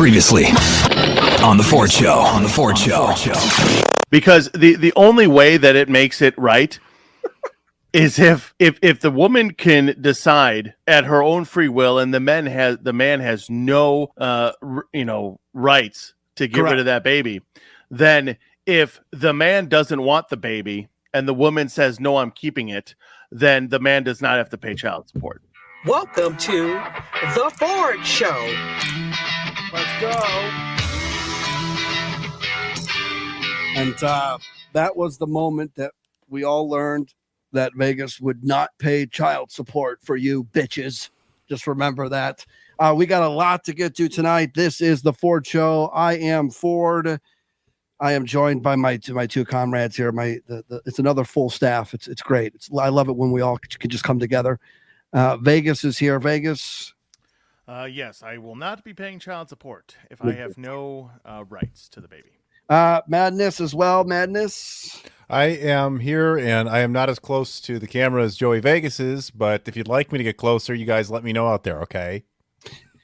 Previously on the Ford Show. Because the only way that it makes it right is if the woman can decide at her own free will, and the man has no rights to get rid of that baby. Then if the man doesn't want the baby and the woman says no, I'm keeping it, then the man does not have to pay child support. Welcome to the Ford Show. Let's go. And that was the moment that we all learned that Vegas would not pay child support for you bitches. Just remember that. We got a lot to get to tonight. This is the Ford Show. I am Ford. I am joined by my two comrades here. It's another full staff. It's great. I love it when we all can just come together. Vegas is here. Vegas. Yes, I will not be paying child support if I have no rights to the baby. Madness as well. Madness. I am here, and I am not as close to the camera as Joey Vegas is, but if you'd like me to get closer, you guys let me know out there, okay?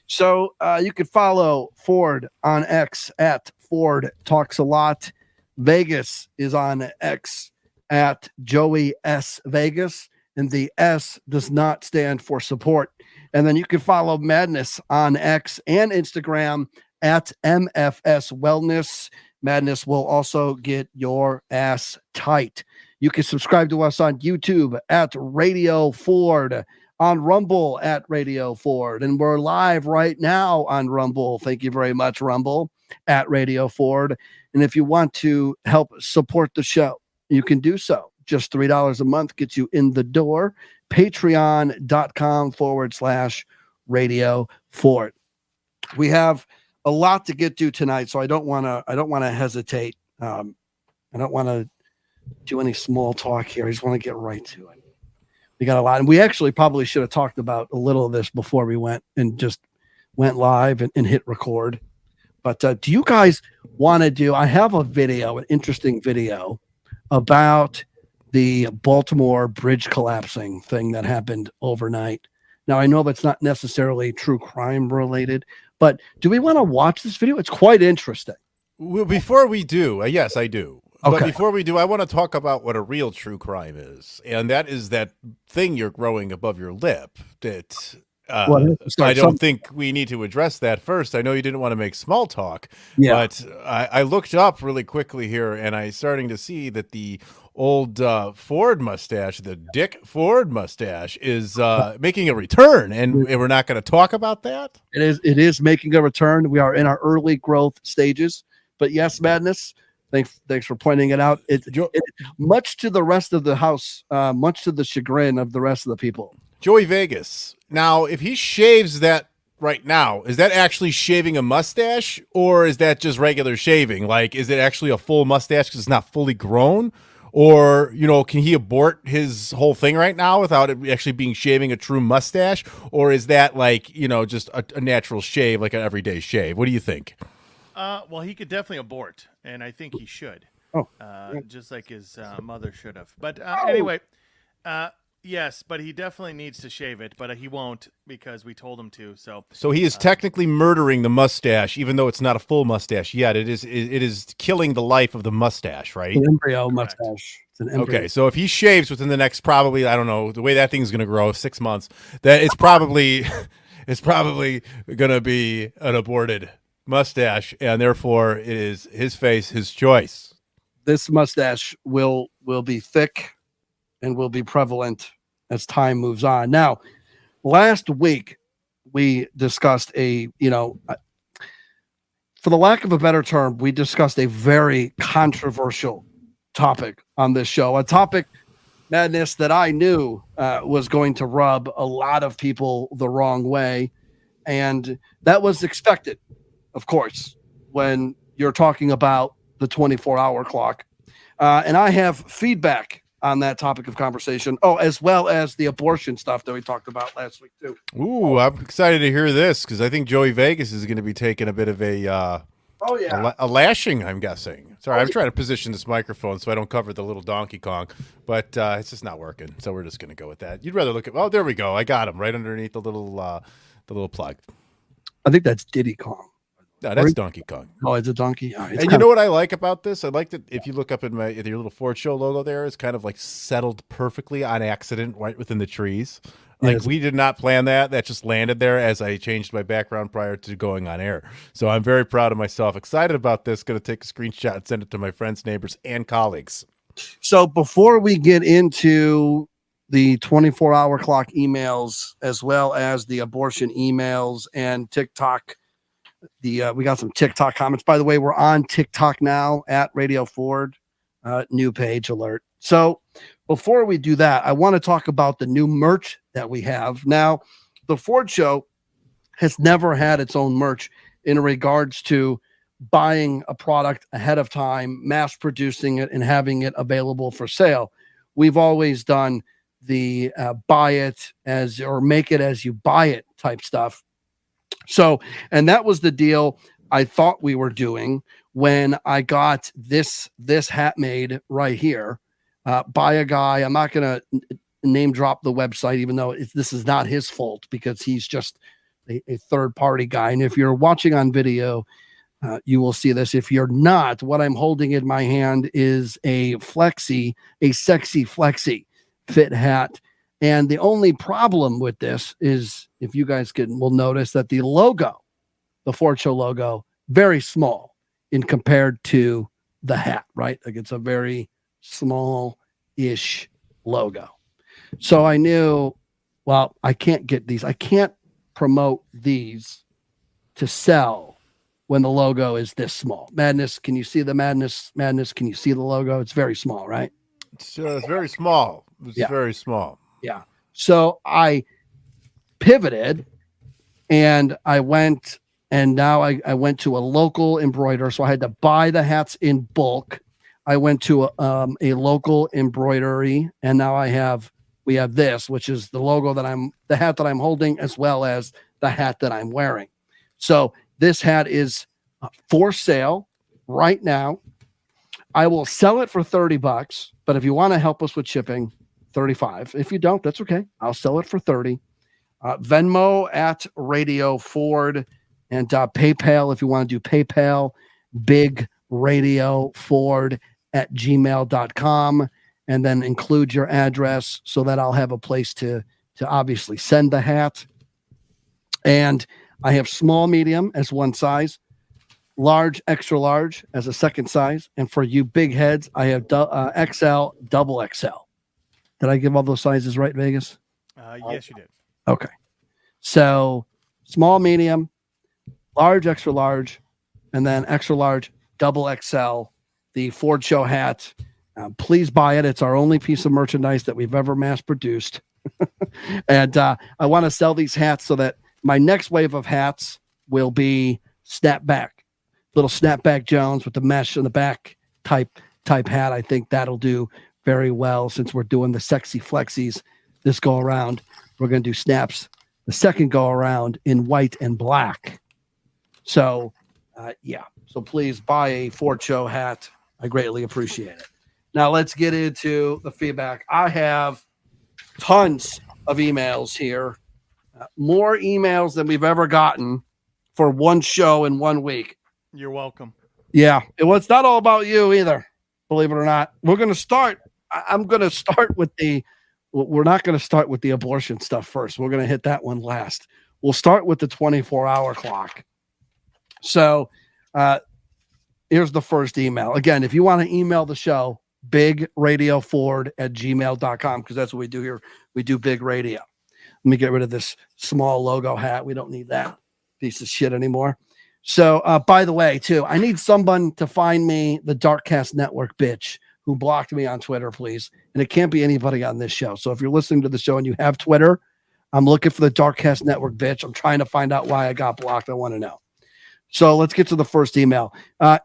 So you can follow Ford on X at Ford Talks a Lot. Vegas is on X at Joey S. Vegas, and the S does not stand for support. And then you can follow Madness on X and Instagram at MFS Wellness. Madness will also get your ass tight. You can subscribe to us on YouTube at Radio Ford, on Rumble at Radio Ford, and we're live right now on Rumble. Thank you very much, Rumble, at Radio Ford. And if you want to help support the show, you can do so. Just $3 a month gets you in the door. Patreon.com/Radio Ford. We have a lot to get to tonight, so I don't want to hesitate. I don't want to do any small talk here. I just want to get right to it. We got a lot, and we actually probably should have talked about a little of this before we went live and hit record. But do you guys want to do? I have an interesting video about the Baltimore bridge collapsing thing that happened overnight. Now, I know that's not necessarily true crime related, but do we want to watch this video? It's quite interesting. Well, before we do, yes, I do. Okay. But before we do, I want to talk about what a real true crime is. And that is that thing you're growing above your lip. That I don't think we need to address that first. I know you didn't want to make small talk, but I looked up really quickly here, and I'm starting to see that the old Ford mustache, the Dick Ford mustache, is making a return, and we're not going to talk about that. It is making a return. We are in our early growth stages, but yes, Madness. Thanks for pointing it out. It much to the rest of the house, much to the chagrin of the rest of the people. Joey Vegas. Now, if he shaves that right now, is that actually shaving a mustache, or is that just regular shaving? Like, is it actually a full mustache because it's not fully grown? Or, can he abort his whole thing right now without it actually being shaving a true mustache? Or is that like, just a natural shave, like an everyday shave? What do you think? Well, he could definitely abort, and I think he should. Just like his mother should have. But anyway, yes, but he definitely needs to shave it, but he won't because we told him to. So he is technically murdering the mustache, even though it's not a full mustache yet. It is killing the life of the mustache, right? An embryo mustache. It's an embryo. Okay, so if he shaves within the next probably, I don't know, the way that thing's going to grow, 6 months, that it's probably going to be an aborted mustache, and therefore it is his face, his choice. This mustache will be thick and will be prevalent as time moves on. Now, last week we discussed for the lack of a better term, we discussed a very controversial topic on this show, a topic, Madness, that I knew was going to rub a lot of people the wrong way, and that was expected. Of course, when you're talking about the 24-hour clock. And I have feedback on that topic of conversation. Oh, as well as the abortion stuff that we talked about last week, too. Ooh, I'm excited to hear this because I think Joey Vegas is going to be taking a bit of a lashing, I'm guessing. Sorry, I'm trying to position this microphone so I don't cover the little Donkey Kong, but it's just not working. So we're just going to go with that. You'd rather look at, oh, there we go. I got him right underneath the little plug. I think that's Diddy Kong. No, that's Donkey Kong. Oh, it's a donkey. Oh, And you know what I like about this? I like that if you look up at your little Ford Show logo there, it's kind of like settled perfectly on accident right within the trees. Like we did not plan that. That just landed there as I changed my background prior to going on air. So I'm very proud of myself. Excited about this. Going to take a screenshot and send it to my friends, neighbors, and colleagues. So before we get into the 24-hour clock emails, as well as the abortion emails and TikTok, we got some TikTok comments. By the way, we're on TikTok now at Radio Ford. New page alert. So before we do that, I want to talk about the new merch that we have. Now, the Ford Show has never had its own merch in regards to buying a product ahead of time, mass producing it, and having it available for sale. We've always done the buy it as or make it as you buy it type stuff. So, and that was the deal I thought we were doing when I got this hat made right here by a guy. I'm not going to name drop the website, even though this is not his fault because he's just a third party guy. And if you're watching on video, you will see this. If you're not, what I'm holding in my hand is a sexy flexi fit hat. And the only problem with this is, if you guys will notice that the logo, the Ford Show logo, very small in compared to the hat, right? Like it's a very small-ish logo. So I knew, well, I can't get these. I can't promote these to sell when the logo is this small. Madness, can you see the madness? Madness, can you see the logo? It's very small, right? It's very small. It's very small. Yeah. So I pivoted and I went, and now I went to a local embroiderer. So I had to buy the hats in bulk. I went to a local embroidery, and now we have this, which is the logo the hat that I'm holding, as well as the hat that I'm wearing. So this hat is for sale right now. I will sell it for $30, but if you want to help us with shipping, $35. If you don't, that's okay. I'll sell it for $30. Venmo at Radio Ford, and PayPal if you want to do PayPal, Big Radio Ford at gmail.com, and then include your address so that I'll have a place to obviously send the hat. And I have small, medium as one size, large, extra large as a second size. And for you big heads, I have XL, double XL. Did I give all those sizes right, Vegas? Yes, you did. Okay. So small, medium, large, extra large, and then extra large, double XL, the Ford Show hat. Please buy it. It's our only piece of merchandise that we've ever mass produced. And I want to sell these hats so that my next wave of hats will be snapback, little snapback Jones with the mesh in the back type hat. I think that'll do very well since we're doing the sexy flexies this go around. We're going to do snaps the second go around in white and black. So, so please buy a Ford Show hat. I greatly appreciate it. Now let's get into the feedback. I have tons of emails here, more emails than we've ever gotten for one show in 1 week. You're welcome. Yeah, it's not all about you either, believe it or not. We're going to start. I'm going to start with we're not going to start with the abortion stuff first. We're going to hit that one last. We'll start with the 24-hour clock. So here's the first email. Again, if you want to email the show, bigradioford@gmail.com, because that's what we do here. We do Big Radio. Let me get rid of this small logo hat. We don't need that piece of shit anymore. So, by the way, too, I need someone to find me the Darkcast Network bitch who blocked me on Twitter, please. And it can't be anybody on this show. So if you're listening to the show and you have Twitter, I'm looking for the Darkcast Network bitch. I'm trying to find out why I got blocked. I want to know. So let's get to the first email.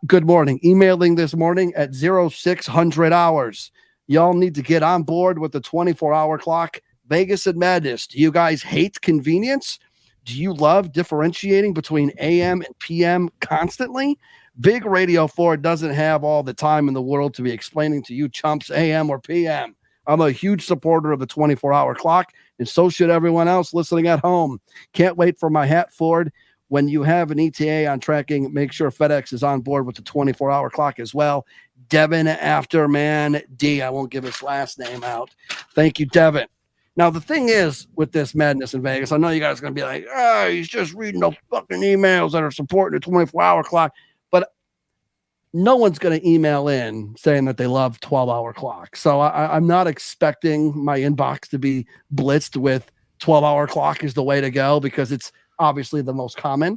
Good morning. Emailing this morning at 0600 hours. Y'all need to get on board with the 24-hour clock. Vegas and Madness. Do you guys hate convenience? Do you love differentiating between AM and PM constantly? Big Radio Ford doesn't have all the time in the world to be explaining to you chumps AM or PM. I'm a huge supporter of the 24-hour clock, and so should everyone else listening at home. Can't wait for my hat, Ford. When you have an ETA on tracking, make sure FedEx is on board with the 24-hour clock as well. Devin Afterman D. I won't give his last name out. Thank you, Devin. Now, the thing is with this madness in Vegas, I know you guys are going to be like, he's just reading those fucking emails that are supporting the 24-hour clock. But no one's going to email in saying that they love 12-hour clock. So I'm not expecting my inbox to be blitzed with 12-hour clock is the way to go, because it's obviously the most common.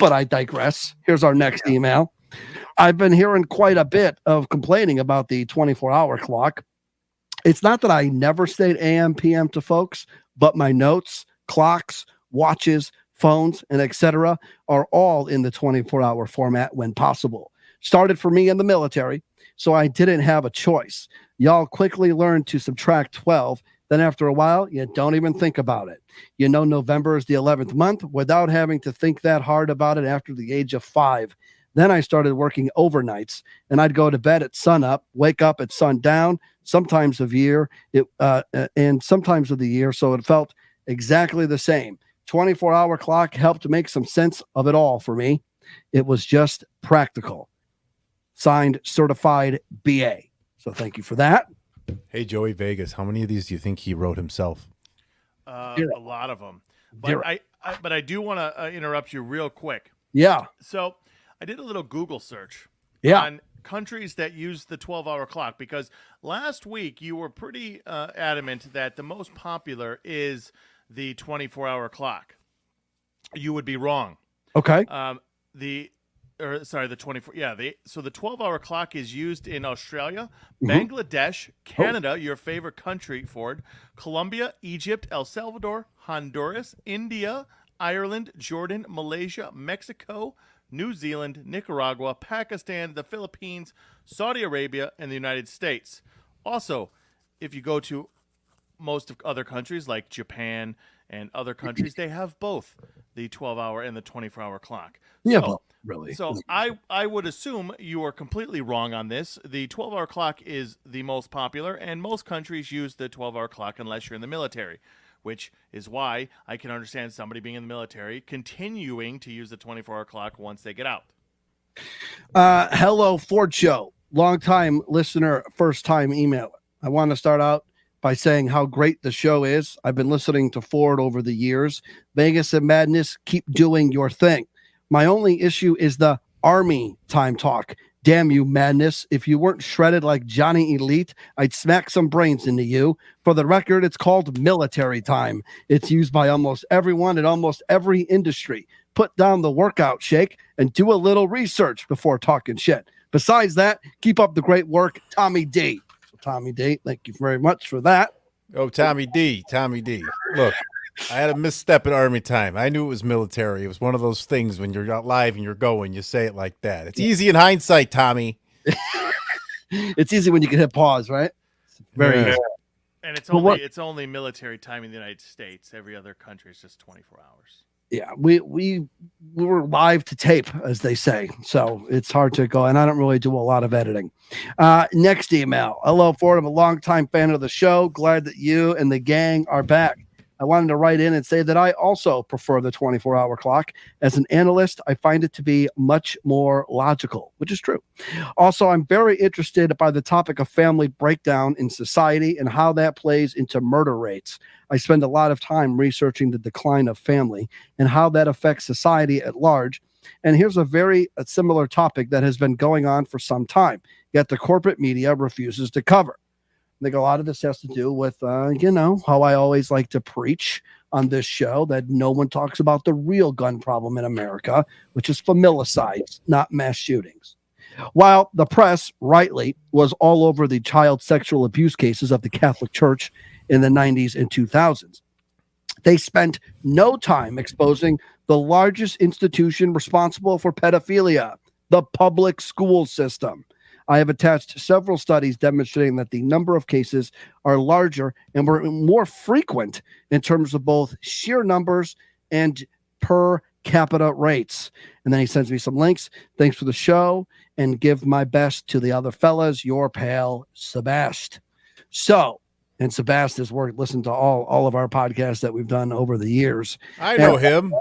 But I digress. Here's our next email. I've been hearing quite a bit of complaining about the 24-hour clock. It's not that I never state AM, PM to folks, but my notes, clocks, watches, phones, and etc. are all in the 24-hour format when possible. Started for me in the military, so I didn't have a choice. Y'all quickly learned to subtract 12. Then after a while, you don't even think about it. You know November is the 11th month without having to think that hard about it after the age of 5. Then I started working overnights, and I'd go to bed at sunup, wake up at sundown, sometimes of the year, so it felt exactly the same. 24-hour clock helped make some sense of it all for me. It was just practical. Signed, Certified BA. So thank you for that. Hey, Joey Vegas, how many of these do you think he wrote himself? A lot of them. But I do want to interrupt you real quick. Yeah. So I did a little Google search on countries that use the 12-hour clock, because last week you were pretty adamant that the most popular is the 24-hour clock. You would be wrong. Okay. The 24. Yeah. So the 12-hour clock is used in Australia, Bangladesh, Canada, your favorite country, Ford, Colombia, Egypt, El Salvador, Honduras, India, Ireland, Jordan, Malaysia, Mexico, New Zealand, Nicaragua, Pakistan, the Philippines, Saudi Arabia, and the United States. Also, if you go to most of other countries like Japan and other countries, they have both the 12-hour and the 24-hour clock. Yeah, so, really. So I would assume you are completely wrong on this. The 12-hour clock is the most popular, and most countries use the 12-hour clock unless you're in the military, which is why I can understand somebody being in the military continuing to use the 24-hour clock once they get out. Hello, Ford Show. Long-time listener, first-time emailer. I want to start out by saying how great the show is. I've been listening to Ford over the years. Vegas and Madness, keep doing your thing. My only issue is the Army time talk. Damn you, Madness. If you weren't shredded like Johnny Elite, I'd smack some brains into you. For the record, it's called military time. It's used by almost everyone in almost every industry. Put down the workout shake and do a little research before talking shit. Besides that, keep up the great work, Tommy D. So Tommy D, thank you very much for that. Oh, Tommy D. Look, I had a misstep at Army time. I knew it was military. It was one of those things when you're out live and you're going, you say it like that. It's easy in hindsight, Tommy. It's easy when you can hit pause, right? It's very easy. And it's only military time in the United States. Every other country is just 24 hours. Yeah, we were live to tape, as they say, so it's hard to go, and I don't really do a lot of editing. Next email. Hello, Ford. I'm a longtime fan of the show. Glad that you and the gang are back. I wanted to write in and say that I also prefer the 24-hour clock. As an analyst, I find it to be much more logical, which is true. Also, I'm very interested by the topic of family breakdown in society and how that plays into murder rates. I spend a lot of time researching the decline of family and how that affects society at large. And here's a very similar topic that has been going on for some time, yet the corporate media refuses to cover. I think a lot of this has to do with, how I always like to preach on this show that no one talks about the real gun problem in America, which is familicides, not mass shootings. While the press, rightly, was all over the child sexual abuse cases of the Catholic Church in the 90s and 2000s, they spent no time exposing the largest institution responsible for pedophilia, the public school system. I have attached several studies demonstrating that the number of cases are larger and were more frequent in terms of both sheer numbers and per capita rates. And then he sends me some links. Thanks for the show, and give my best to the other fellas. Your pal, Sebast. So and Sebastian has listened to all of our podcasts that we've done over the years. I know him.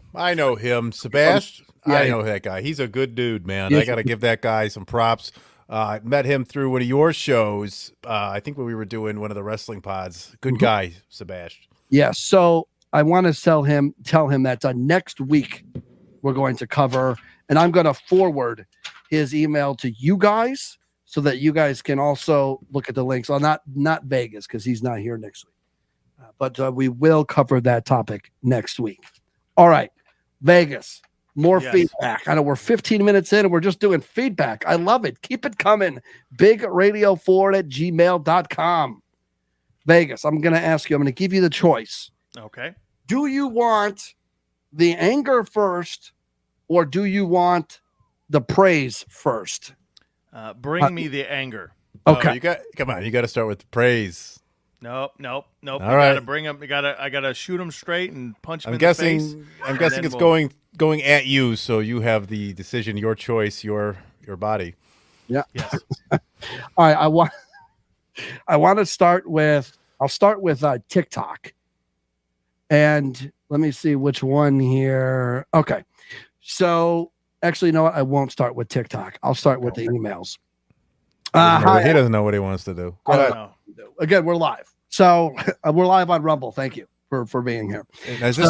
Sebastian. Yeah, I know that guy. He's a good dude, man. Yes. I got to give that guy some props. I met him through one of your shows. I think when we were doing one of the wrestling pods. Good guy, Sebastian. Yeah. So I want to tell him that next week we're going to cover, and I'm going to forward his email to you guys so that you guys can also look at the links. Well, not Vegas because he's not here next week, but we will cover that topic next week. All right, Vegas. More feedback. I know we're 15 minutes in and we're just doing feedback. I love it. Keep it coming. BigRadio4@gmail.com. Vegas, I'm going to ask you, I'm going to give you the choice. Okay. Do you want the anger first or do you want the praise first? Bring me the anger. Okay. Come on. You got to start with the praise. Nope. All You right. gotta bring him. I gotta shoot him straight and punch him I'm in the face. I'm guessing it's going at you, so you have the decision, your choice, your body. Yeah. Yes. All right. I want to start with. I'll start with TikTok, and let me see which one here. Okay. So actually, you know what? I won't start with TikTok. I'll start with the emails. He doesn't know what he wants to do. Go ahead. Again, we're live. So we're live on Rumble. Thank you for being here. Is this Is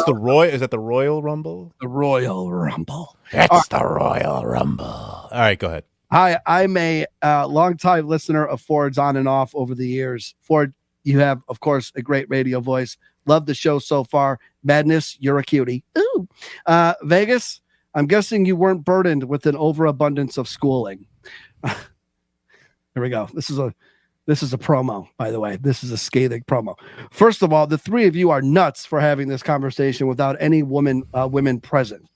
that the Royal Rumble? The Royal Rumble. That's the Royal Rumble. All right, go ahead. Hi, I'm a longtime listener of Ford's on and off over the years. Ford, you have, of course, a great radio voice. Love the show so far. Madness, you're a cutie. Ooh. Vegas, I'm guessing you weren't burdened with an overabundance of schooling. Here we go. This is a promo, by the way. This is a scathing promo. First of all, the three of you are nuts for having this conversation without any women present.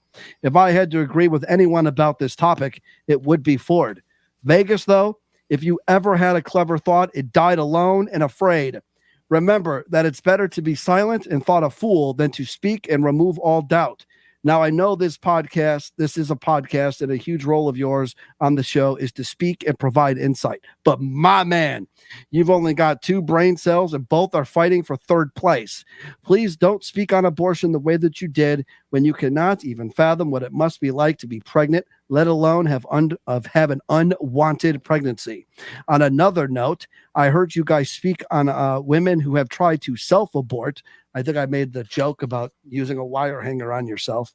If I had to agree with anyone about this topic, it would be Ford. Vegas, though, if you ever had a clever thought, it died alone and afraid. Remember that it's better to be silent and thought a fool than to speak and remove all doubt. Now, I know this is a podcast, and a huge role of yours on the show is to speak and provide insight. But my man, you've only got 2 brain cells and both are fighting for 3rd place. Please don't speak on abortion the way that you did when you cannot even fathom what it must be like to be pregnant, let alone have an unwanted pregnancy. On another note, I heard you guys speak on women who have tried to self-abort. I think I made the joke about using a wire hanger on yourself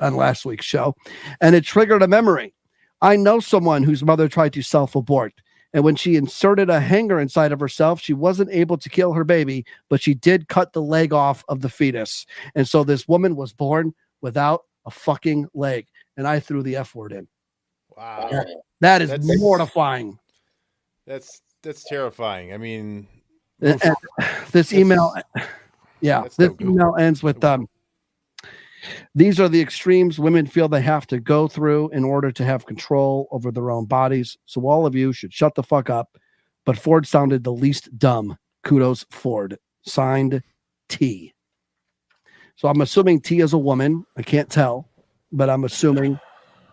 on last week's show, and it triggered a memory. I know someone whose mother tried to self-abort, and when she inserted a hanger inside of herself, she wasn't able to kill her baby, but she did cut the leg off of the fetus. And so this woman was born without a fucking leg, and I threw the F word in. Wow. That's mortifying. That's terrifying. I mean, this email... Yeah, this email ends with these are the extremes women feel they have to go through in order to have control over their own bodies. So all of you should shut the fuck up. But Ford sounded the least dumb. Kudos, Ford. Signed, T. So I'm assuming T is a woman. I can't tell, but I'm assuming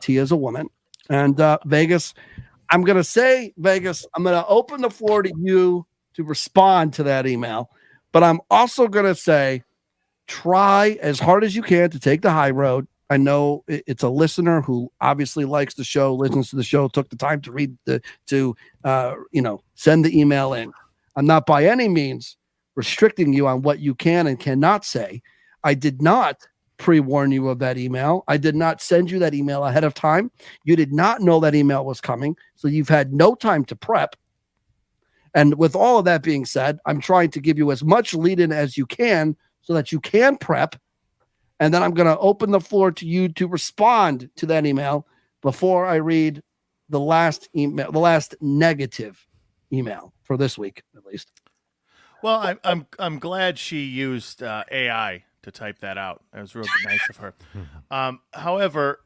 T is a woman. And Vegas, I'm going to open the floor to you to respond to that email. But I'm also going to say, try as hard as you can to take the high road. I know it's a listener who obviously likes the show, listens to the show, took the time to read send the email in. I'm not by any means restricting you on what you can and cannot say. I did not pre-warn you of that email. I did not send you that email ahead of time. You did not know that email was coming. So you've had no time to prep. And with all of that being said, I'm trying to give you as much lead in as you can so that you can prep. And then I'm going to open the floor to you to respond to that email before I read the last email, the last negative email for this week, at least. Well, I'm glad she used AI to type that out. That was really nice of her. However,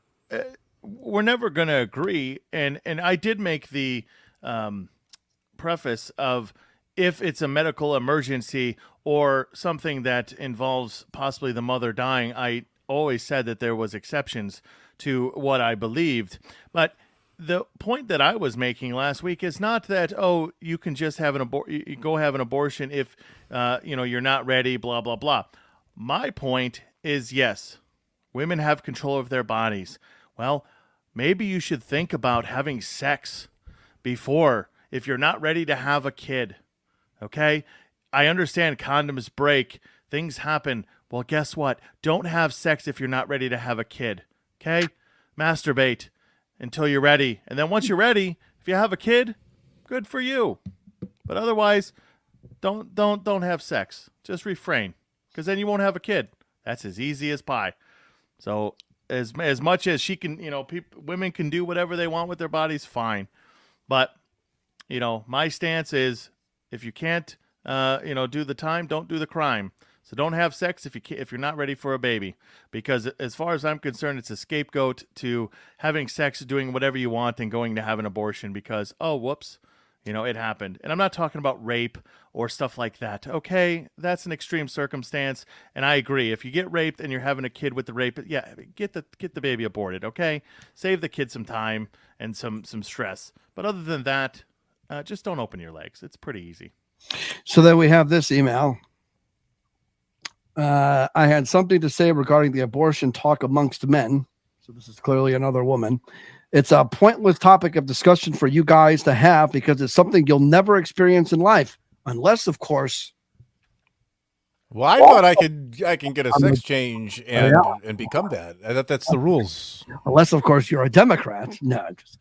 we're never going to agree. And I did make the preface of if it's a medical emergency or something that involves possibly the mother dying, I always said that there was exceptions to what I believed. But the point that I was making last week is not that, oh, you can just have you go have an abortion if you're not ready, blah blah blah. My point is, yes, women have control of their bodies. Well, maybe you should think about having sex before, if you're not ready to have a kid. Okay? I understand condoms break, things happen. Well, guess what? Don't have sex if you're not ready to have a kid. Okay? Masturbate until you're ready. And then once you're ready, if you have a kid, good for you. But otherwise, don't have sex. Just refrain, because then you won't have a kid. That's as easy as pie. So as much as she can, women can do whatever they want with their bodies, fine. But my stance is, if you can't do the time, don't do the crime. So don't have sex if you're not ready for a baby, because as far as I'm concerned, it's a scapegoat to having sex, doing whatever you want, and going to have an abortion because, oh, whoops, it happened. And I'm not talking about rape or stuff like that. Okay, that's an extreme circumstance, and I agree. If you get raped and you're having a kid with the rape, yeah, get the baby aborted. Okay, save the kid some time and some stress. But other than that, just don't open your legs. It's pretty easy. So then we have this email. I had something to say regarding the abortion talk amongst men. So this is clearly another woman. It's a pointless topic of discussion for you guys to have because it's something you'll never experience in life, unless, of course. Well, I thought I can get a sex change and become that. I thought that's the rules. Unless, of course, you're a Democrat. No, I'm just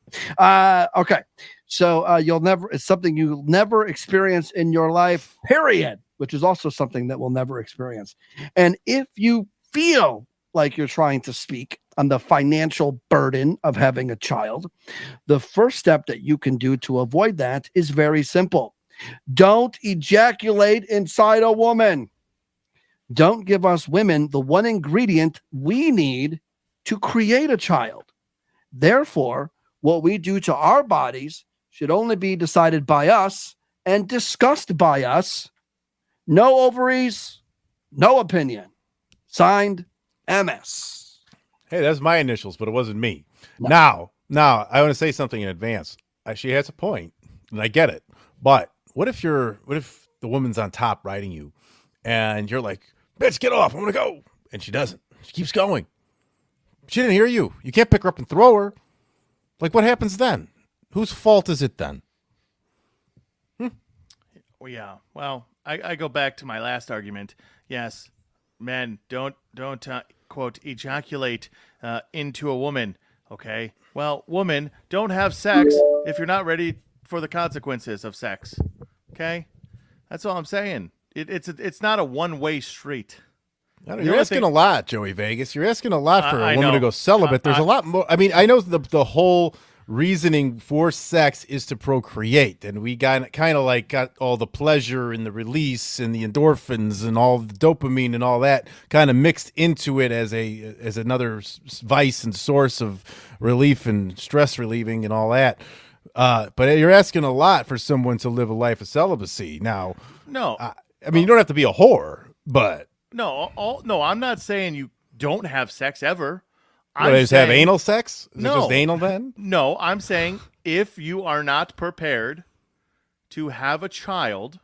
kidding. Okay. So it's something you'll never experience in your life, period, which is also something that we'll never experience. And if you feel like you're trying to speak on the financial burden of having a child, the first step that you can do to avoid that is very simple. Don't ejaculate inside a woman. Don't give us women the one ingredient we need to create a child. Therefore, what we do to our bodies should only be decided by us and discussed by us. No ovaries, no opinion. Signed, MS. Hey, that's my initials, but it wasn't me. No. Now, I want to say something in advance. She has a point, and I get it. But what if the woman's on top riding you, and you're like, "Bitch, get off! I'm gonna go," and she doesn't. She keeps going. She didn't hear you. You can't pick her up and throw her. Like, what happens then? Whose fault is it then? Well, yeah. Well, I go back to my last argument. Yes, men don't quote ejaculate into a woman. Okay. Well, woman, don't have sex if you're not ready for the consequences of sex. Okay, that's all I'm saying. It's not a one-way street. You're asking a lot, Joey Vegas. You're asking a lot for a woman to go celibate. There's a lot more. I mean, I know the whole reasoning for sex is to procreate, and we got all the pleasure and the release and the endorphins and all the dopamine and all that kind of mixed into it as another vice and source of relief and stress relieving and all that. But you're asking a lot for someone to live a life of celibacy. Now, no, I mean, you don't have to be a whore, but no, I'm not saying you don't have sex ever. Just have anal sex? Is it just anal then? No, I'm saying if you are not prepared to have a child,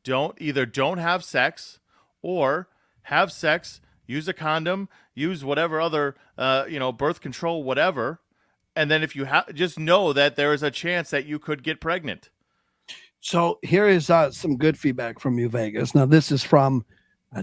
don't have sex, or have sex, use a condom, use whatever other birth control, whatever. And then if you just know that there is a chance that you could get pregnant. So here is some good feedback from you, Vegas. Now, this is from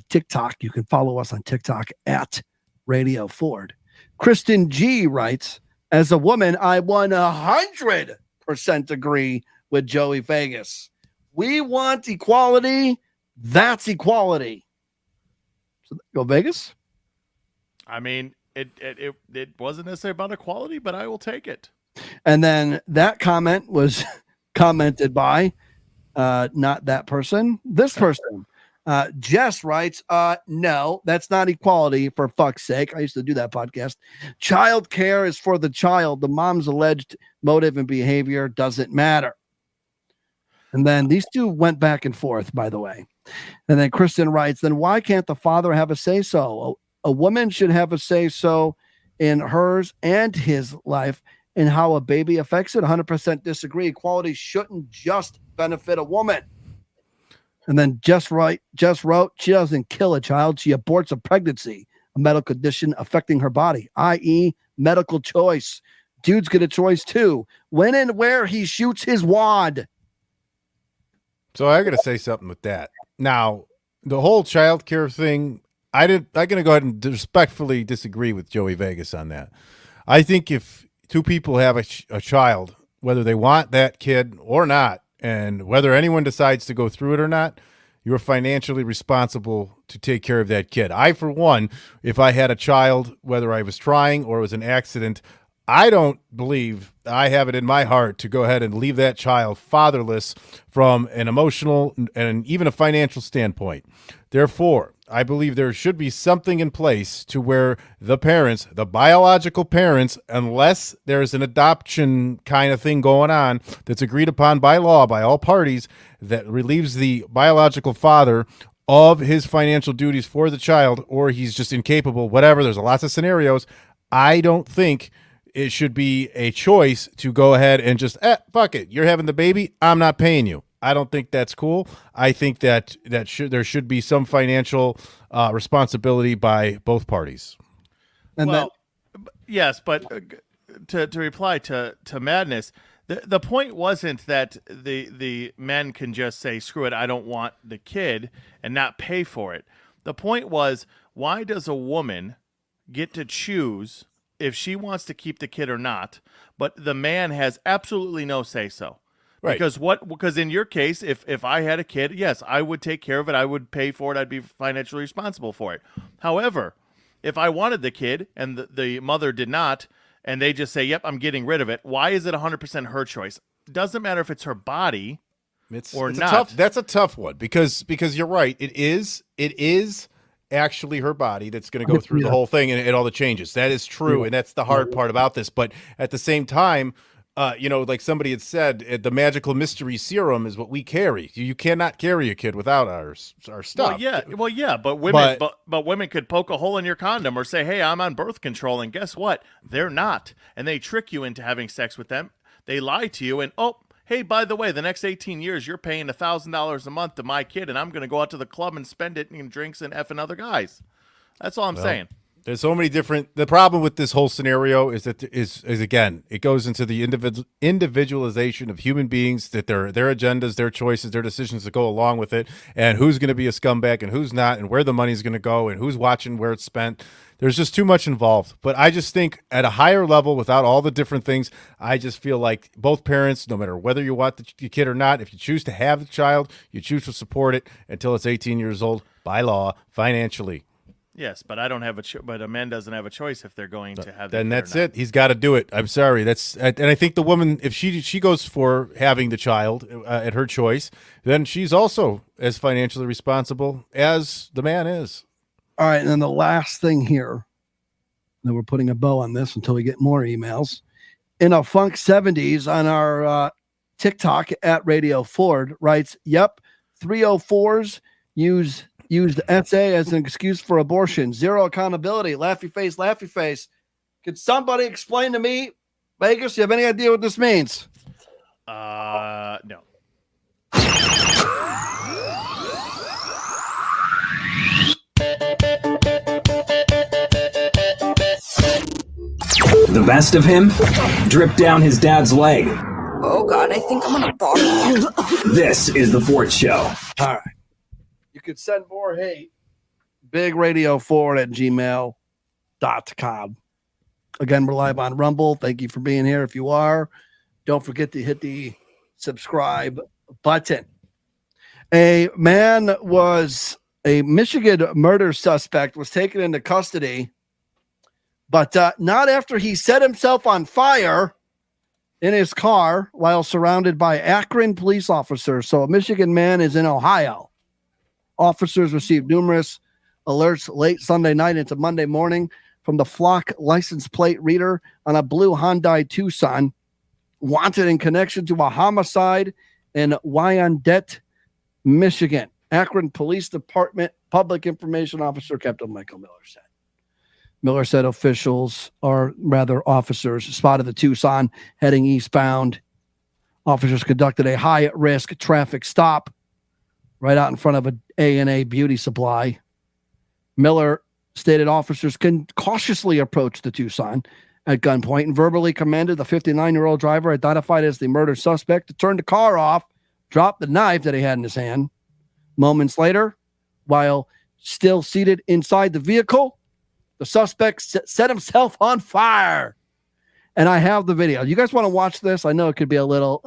TikTok. You can follow us on TikTok at Radio Ford. Kristen G writes, as a woman, I 100% agree with Joey Vegas. We want equality. That's equality. So go Vegas. I mean, it wasn't necessarily about equality, but I will take it. And then that comment was commented by not that person, this person. Jess writes, no, that's not equality, for fuck's sake. I used to do that podcast. Child care is for the child. The mom's alleged motive and behavior doesn't matter. And then these two went back and forth, by the way. And then Kristen writes, then why can't the father have a say-so? A woman should have a say-so in hers and his life and how a baby affects it. 100% disagree. Equality shouldn't just benefit a woman. And then just wrote, she doesn't kill a child. She aborts a pregnancy, a medical condition affecting her body, i.e. medical choice. Dudes get a choice too. When and where he shoots his wad. So I got to say something with that. Now, the whole child care thing, I'm going to go ahead and respectfully disagree with Joey Vegas on that. I think if two people have a child, whether they want that kid or not, and whether anyone decides to go through it or not, you're financially responsible to take care of that kid. I, for one, if I had a child, whether I was trying or it was an accident, I don't believe I have it in my heart to go ahead and leave that child fatherless from an emotional and even a financial standpoint. Therefore, I believe there should be something in place to where the parents, the biological parents, unless there's an adoption kind of thing going on that's agreed upon by law by all parties, that relieves the biological father of his financial duties for the child, or he's just incapable, whatever. There's lots of scenarios. I don't think it should be a choice to go ahead and just, fuck it. You're having the baby. I'm not paying you. I don't think that's cool. I think that there should be some financial responsibility by both parties. And well, yes, but to reply to Madness, the point wasn't that the men can just say, screw it, I don't want the kid, and not pay for it. The point was, why does a woman get to choose if she wants to keep the kid or not, but the man has absolutely no say-so? Right. Because in your case, if I had a kid, yes, I would take care of it. I would pay for it. I'd be financially responsible for it. However, if I wanted the kid and the mother did not, and they just say, yep, I'm getting rid of it, why is it 100% her choice? It doesn't matter if it's her body or not. That's a tough one because you're right. It is actually her body that's going to go through the whole thing and all the changes. That is true, and that's the hard part about this. But at the same time, like somebody had said, the magical mystery serum is what we carry. You cannot carry a kid without our stuff. Well, yeah, but women could poke a hole in your condom or say, "Hey, I'm on birth control," and guess what? They're not, and they trick you into having sex with them. They lie to you, and hey, by the way, the next 18 years, you're paying $1,000 a month to my kid, and I'm going to go out to the club and spend it in drinks and effing other guys. That's all I'm saying. There's so many different. The problem with this whole scenario is that is again, it goes into the individualization of human beings, that their agendas, their choices, their decisions that go along with it, and who's going to be a scumbag and who's not, and where the money's going to go, and who's watching where it's spent. There's just too much involved. But I just think at a higher level, without all the different things, I just feel like both parents, no matter whether you want the kid or not, if you choose to have the child, you choose to support it until it's 18 years old by law, financially. Yes, but I don't have but a man doesn't have a choice if they're going to have. Then that's it. He's got to do it. I'm sorry. And I think the woman, if she goes for having the child at her choice, then she's also as financially responsible as the man is. All right, and then the last thing here, then we're putting a bow on this until we get more emails. In a Funk 70s on our TikTok at Radio Ford writes, "Yep, 304s used SA as an excuse for abortion. Zero accountability. Laughy face, laughy face." Could somebody explain to me, Vegas, you have any idea what this means? No. The best of him dripped down his dad's leg. Oh, God, I think I'm gonna barf. This is The Ford Show. All right. You could send more hate. BigRadio4@gmail.com. Again, we're live on Rumble. Thank you for being here. If you are, don't forget to hit the subscribe button. A Michigan murder suspect was taken into custody, but not after he set himself on fire in his car while surrounded by Akron police officers. So a Michigan man is in Ohio. Officers received numerous alerts late Sunday night into Monday morning from the Flock license plate reader on a blue Hyundai Tucson, wanted in connection to a homicide in Wyandotte, Michigan. Akron Police Department Public Information Officer Captain Michael Miller said. Miller said officials, or rather officers, spotted the Tucson heading eastbound. Officers conducted a high-risk traffic stop right out in front of an A&A beauty supply. Miller stated officers can cautiously approach the Tucson at gunpoint and verbally commanded the 59-year-old driver, identified as the murder suspect, to turn the car off, drop the knife that he had in his hand. Moments later, while still seated inside the vehicle, the suspect set himself on fire. And I have the video. You guys want to watch this? I know it could be a little,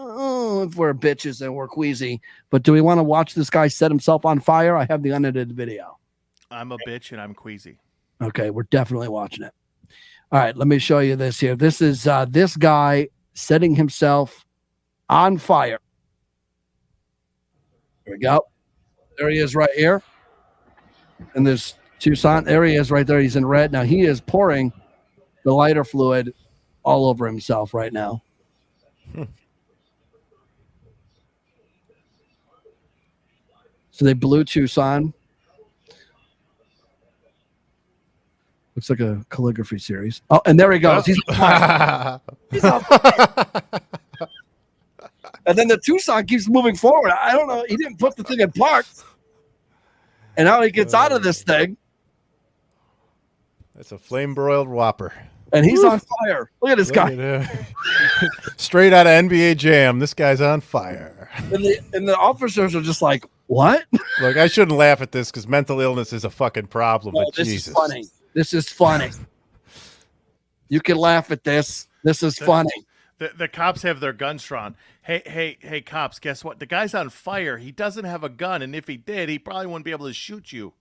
if we're bitches and we're queasy, but do we want to watch this guy set himself on fire? I have the unedited video. I'm a bitch and I'm queasy. Okay, we're definitely watching it. All right, let me show you this here. This is this guy setting himself on fire. There we go. There he is right here. And there's Tucson. There he is right there. He's in red. Now he is pouring the lighter fluid all over himself right now. So they blew Tucson. Looks like a calligraphy series. Oh, and there he goes. He's on fire. He's on fire. And then the Tucson keeps moving forward. I don't know. He didn't put the thing in park. And now he gets out of this thing. That's a flame-broiled Whopper. And he's on fire. Look at this guy. Straight out of NBA Jam. This guy's on fire. And the officers are just like, what? Look, I shouldn't laugh at this because mental illness is a fucking problem. Oh, but this Jesus. is funny. This is funny. You can laugh at this. This is funny. The cops have their guns drawn. Hey, cops, guess what? The guy's on fire. He doesn't have a gun, and if he did, he probably wouldn't be able to shoot you.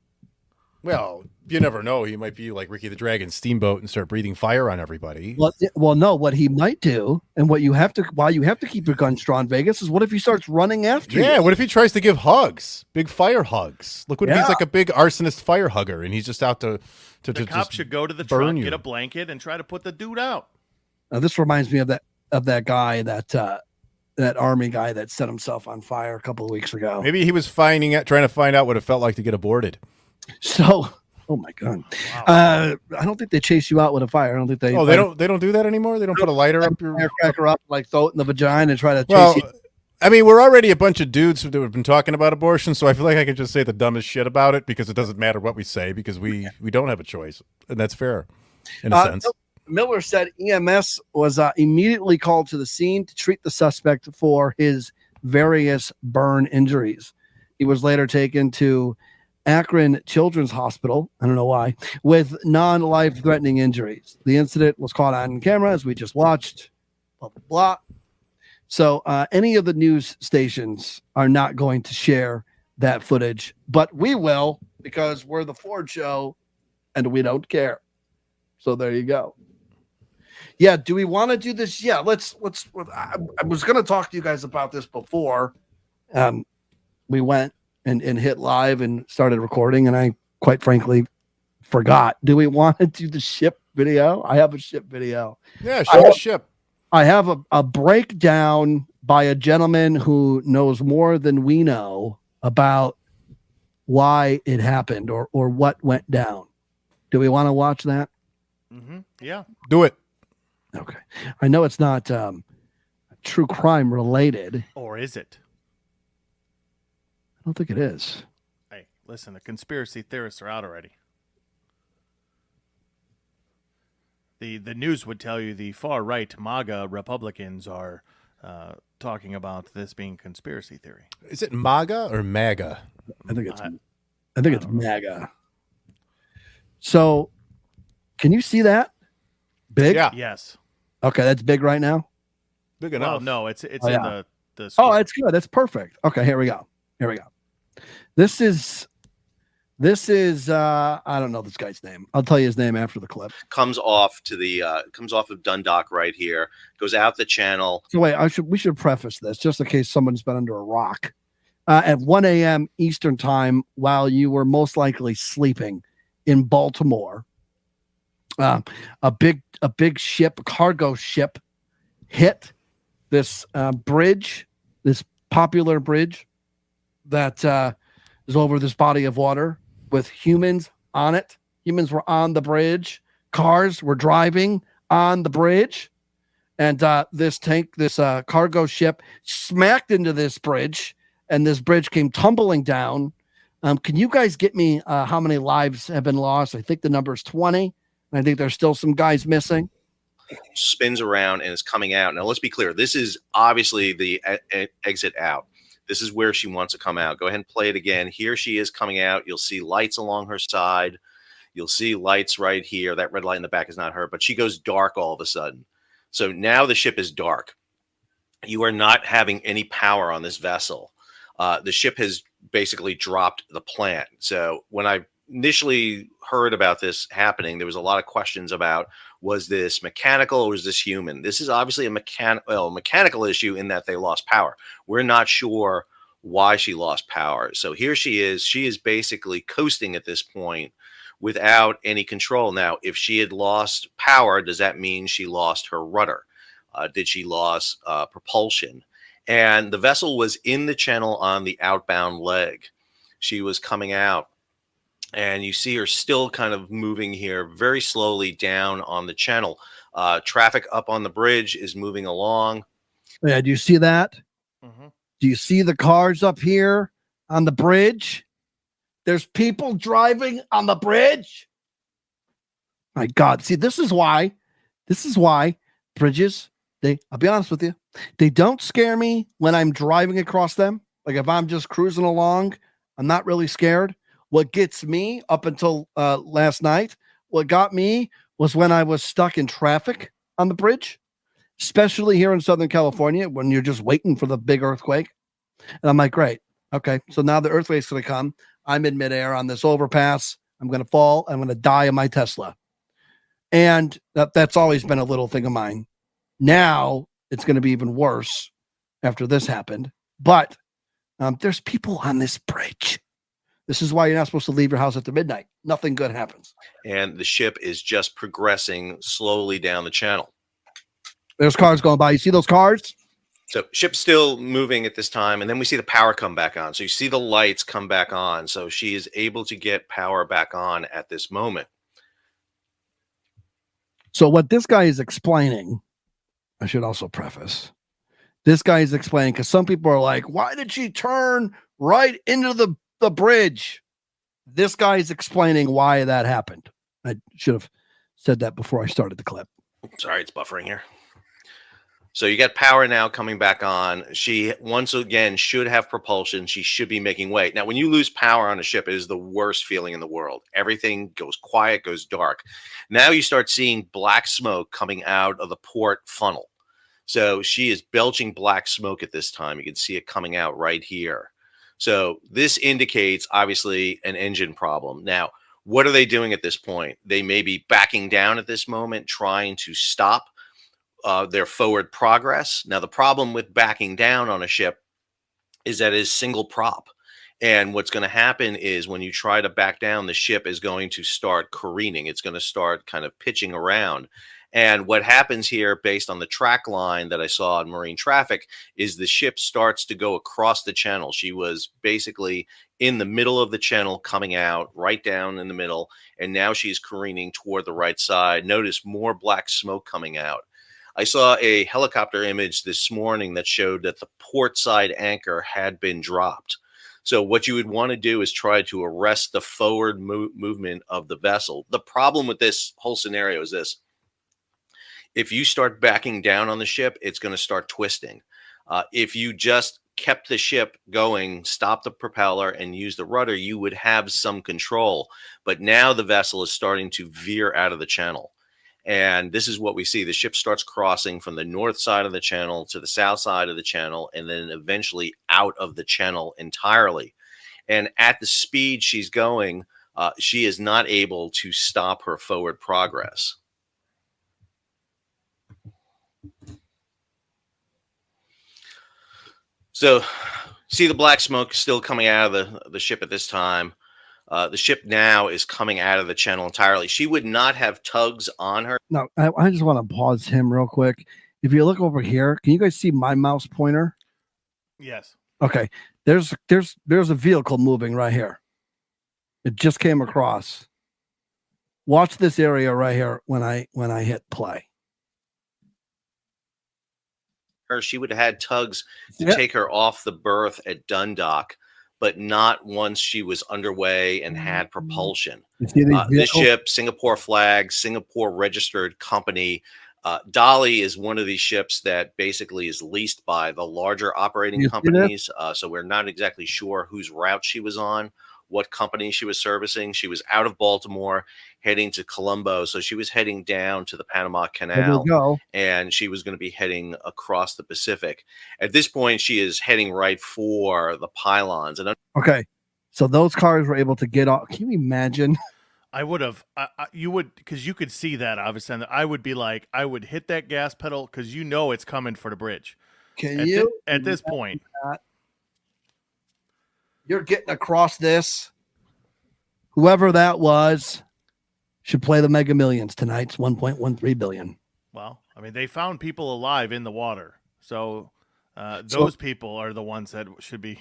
Well, you never know. He might be like Ricky the Dragon Steamboat and start breathing fire on everybody. Well, no. What he might do, and why you have to keep your guns drawn, Vegas, is what if he starts running after you? Yeah, what if he tries to give hugs, big fire hugs? Look, what if he's like a big arsonist fire hugger, and he's just out to the cops should go to the burn trunk, you. get a blanket, and try to put the dude out. Now, this reminds me of that guy, that army guy that set himself on fire a couple of weeks ago. Maybe he was trying to find out what it felt like to get aborted. So, oh my God, wow. I don't think they chase you out with a fire. I don't think they. Oh, they don't do that anymore. They don't put a lighter up your firecracker up, like throw it in the vagina and try to chase you. I mean, we're already a bunch of dudes who have been talking about abortion, so I feel like I can just say the dumbest shit about it because it doesn't matter what we say because we don't have a choice, and that's fair in a sense. Miller said EMS was immediately called to the scene to treat the suspect for his various burn injuries. He was later taken to Akron Children's Hospital, I don't know why, with non-life-threatening injuries. The incident was caught on camera, as we just watched, blah, blah, blah. So any of the news stations are not going to share that footage, but we will because we're the Ford Show and we don't care. So there you go. Yeah, do we want to do this? Yeah, let's. I was going to talk to you guys about this before we went and hit live and started recording, and I quite frankly forgot. Do we want to do the ship video? I have a ship video. Yeah, show the ship. I have a breakdown by a gentleman who knows more than we know about why it happened or what went down. Do we want to watch that? Mm-hmm. Yeah. Do it. Okay. I know it's not true crime related. Or is it? I don't think it is. Hey, listen, the conspiracy theorists are out already. The news would tell you the far-right MAGA Republicans are talking about this being conspiracy theory. Is it MAGA or MAGA? I think it's MAGA. So, can you see that? Big? Yeah. Yes. Okay, that's big right now? Big enough. Well, no, it's in the Oh, script. it's good. That's perfect. Okay, here we go. This is I don't know this guy's name. I'll tell you his name after the clip. Comes off of Dundalk right here, goes out the channel. So wait, we should preface this just in case someone's been under a rock. At 1 a.m. Eastern time, while you were most likely sleeping in Baltimore, a big ship, a cargo ship, hit this bridge, this popular bridge that is over this body of water with humans on it. Humans were on the bridge cars were driving on the bridge, and this cargo ship smacked into this bridge, and this bridge came tumbling down. Can you guys get me how many lives have been lost? I think the number is 20. I think there's still some guys missing. Spins around and is coming out. Now, let's be clear. This is obviously the exit out. This is where she wants to come out. Go ahead and play it again. Here she is coming out. You'll see lights along her side. You'll see lights right here. That red light in the back is not her, but she goes dark all of a sudden. So now the ship is dark. You are not having any power on this vessel. The ship has basically dropped the plant. So when I initially heard about this happening, there was a lot of questions about, was this mechanical or was this human? This is obviously a mechanical issue in that they lost power. We're not sure why she lost power. So here she is. She is basically coasting at this point without any control. Now, if she had lost power, does that mean she lost her rudder? Did she lose propulsion? And the vessel was in the channel on the outbound leg. She was coming out. And you see her still kind of moving here very slowly down on the channel. Traffic up on the bridge is moving along. Yeah, do you see that? Mhm. Do you see the cars up here on the bridge? There's people driving on the bridge. My God. See, this is why bridges, I'll be honest with you, they don't scare me when I'm driving across them. Like if I'm just cruising along, I'm not really scared. What gets me up until last night, what got me was when I was stuck in traffic on the bridge, especially here in Southern California, when you're just waiting for the big earthquake. And I'm like, great. Okay. So now the earthquake's going to come. I'm in midair on this overpass. I'm going to fall. I'm going to die in my Tesla. And that's always been a little thing of mine. Now it's going to be even worse after this happened. But there's people on this bridge. This is why you're not supposed to leave your house after midnight. Nothing good happens. And the ship is just progressing slowly down the channel. There's cars going by. You see those cars? So ship's still moving at this time. And then we see the power come back on. So you see the lights come back on. So she is able to get power back on at this moment. So what this guy is explaining, I should also preface, this guy is explaining, because some people are like, why did she turn right into the bridge? This guy is explaining why that happened. I should have said that before I started the clip. Sorry, it's buffering here. So you got power now coming back on. She once again should have propulsion. She should be making way. Now, when you lose power on a ship, it is the worst feeling in the world. Everything goes quiet, goes dark. Now you start seeing black smoke coming out of the port funnel. So she is belching black smoke at this time. You can see it coming out right here. So this indicates, obviously, an engine problem. Now, what are they doing at this point? They may be backing down at this moment, trying to stop their forward progress. Now, the problem with backing down on a ship is that it is single prop. And what's going to happen is when you try to back down, the ship is going to start careening. It's going to start kind of pitching around. And what happens here, based on the track line that I saw in marine traffic, is the ship starts to go across the channel. She was basically in the middle of the channel, coming out right down in the middle. And now she's careening toward the right side. Notice more black smoke coming out. I saw a helicopter image this morning that showed that the port side anchor had been dropped. So what you would want to do is try to arrest the forward movement of the vessel. The problem with this whole scenario is this. If you start backing down on the ship, it's going to start twisting. If you just kept the ship going, stop the propeller, and use the rudder, you would have some control. But now the vessel is starting to veer out of the channel. And this is what we see. The ship starts crossing from the north side of the channel to the south side of the channel, and then eventually out of the channel entirely. And at the speed she's going, she is not able to stop her forward progress. So see the black smoke still coming out of the ship at this time. The ship now is coming out of the channel entirely. She would not have tugs on her. No, I just want to pause him real quick. If you look over here, can you guys see my mouse pointer? Yes. Okay. There's a vehicle moving right here. It just came across. Watch this area right here when I hit play. She would have had tugs to take her off the berth at Dundalk, but not once she was underway and had propulsion. This ship, Singapore flag, Singapore registered company. Dolly is one of these ships that basically is leased by the larger operating companies. So we're not exactly sure whose route she was on, what company she was servicing. She was out of Baltimore heading to Colombo. So she was heading down to the Panama Canal, and she was going to be heading across the Pacific. At this point, she is heading right for the pylons. And okay, so those cars were able to get off. Can you imagine? I would have, you would, because you could see that obviously. And I would be like, I would hit that gas pedal because you know it's coming for the bridge. At this point? You're getting across this. Whoever that was should play the Mega Millions tonight. It's $1.13 billion. Well, I mean, they found people alive in the water. So those people are the ones that should be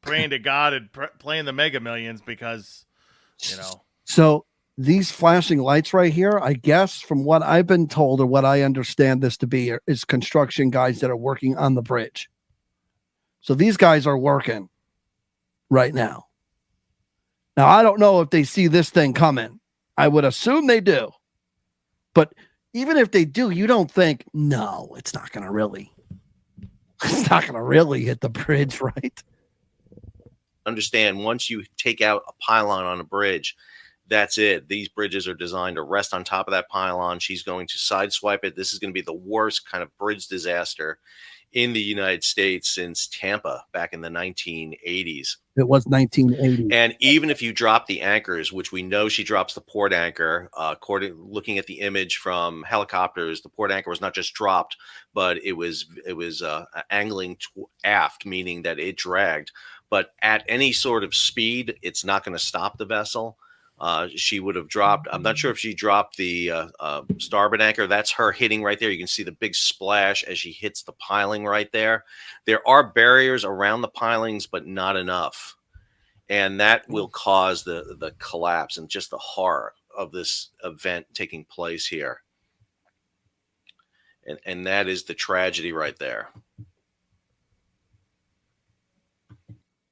praying to God and playing the Mega Millions because, you know. So these flashing lights right here, I guess from what I've been told or what I understand this to be is construction guys that are working on the bridge. So these guys are working right now. Now, I don't know if they see this thing coming. I would assume they do. But even if they do, you don't think, no, it's not going to really hit the bridge, right? Understand, once you take out a pylon on a bridge, that's it. These bridges are designed to rest on top of that pylon. She's going to sideswipe it. This is going to be the worst kind of bridge disaster in the United States since Tampa back in the 1980s. It was 1980. And even if you drop the anchors, which we know she drops the port anchor, looking at the image from helicopters, the port anchor was not just dropped, but it was angling aft, meaning that it dragged. But at any sort of speed, it's not going to stop the vessel. She would have dropped. I'm not sure if she dropped the starboard anchor. That's her hitting right there. You can see the big splash as she hits the piling right there. There are barriers around the pilings, but not enough. And that will cause the collapse and just the horror of this event taking place here. And that is the tragedy right there.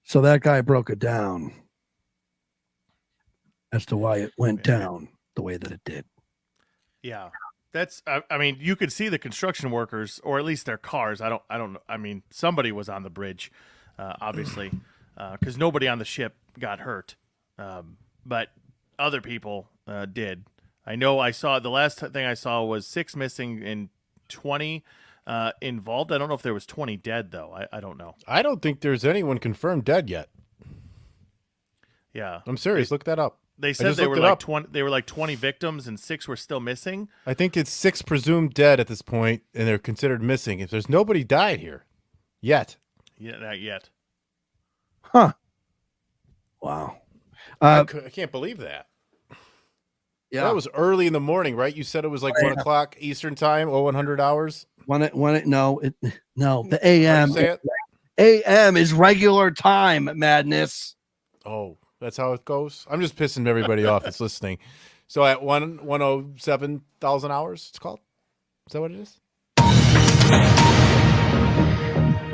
So that guy broke it down as to why it went down the way that it did. Yeah. That's, I mean, you could see the construction workers, or at least their cars. I don't know. I mean, somebody was on the bridge, obviously, because nobody on the ship got hurt. But other people did. I know I saw, the last thing I saw was 6 missing and 20 involved. I don't know if there was 20 dead, though. I don't know. I don't think there's anyone confirmed dead yet. Yeah. I'm serious. Look that up. They said they were like 20. They were like 20 victims, and 6 were still missing. I think it's 6 presumed dead at this point, and they're considered missing. If there's nobody died here yet, not yet. Huh? Wow. I can't believe that. Yeah, that was early in the morning, right? You said it was like 1 o'clock Eastern time, 100 hours. The AM. AM is regular time. Madness. Oh. That's how it goes. I'm just pissing everybody off that's listening. So at 107,000 hours, it's called. Is that what it is?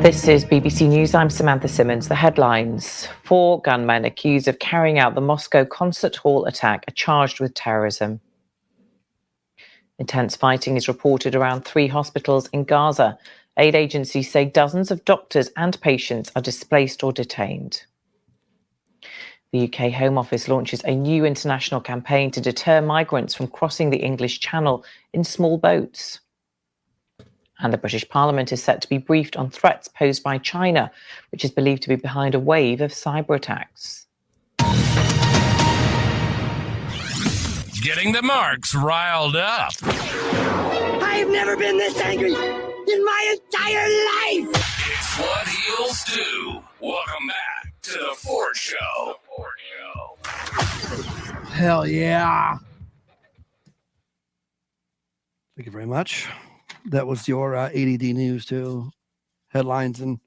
This is BBC News. I'm Samantha Simmons. The headlines: 4 gunmen accused of carrying out the Moscow concert hall attack are charged with terrorism. Intense fighting is reported around 3 hospitals in Gaza. Aid agencies say dozens of doctors and patients are displaced or detained. The UK Home Office launches a new international campaign to deter migrants from crossing the English Channel in small boats. And the British Parliament is set to be briefed on threats posed by China, which is believed to be behind a wave of cyber attacks. Getting the marks riled up. I've never been this angry in my entire life. It's what heels do. Welcome back to the Ford Show. Hell yeah. Thank you very much. That was your ADD news too. Headlines in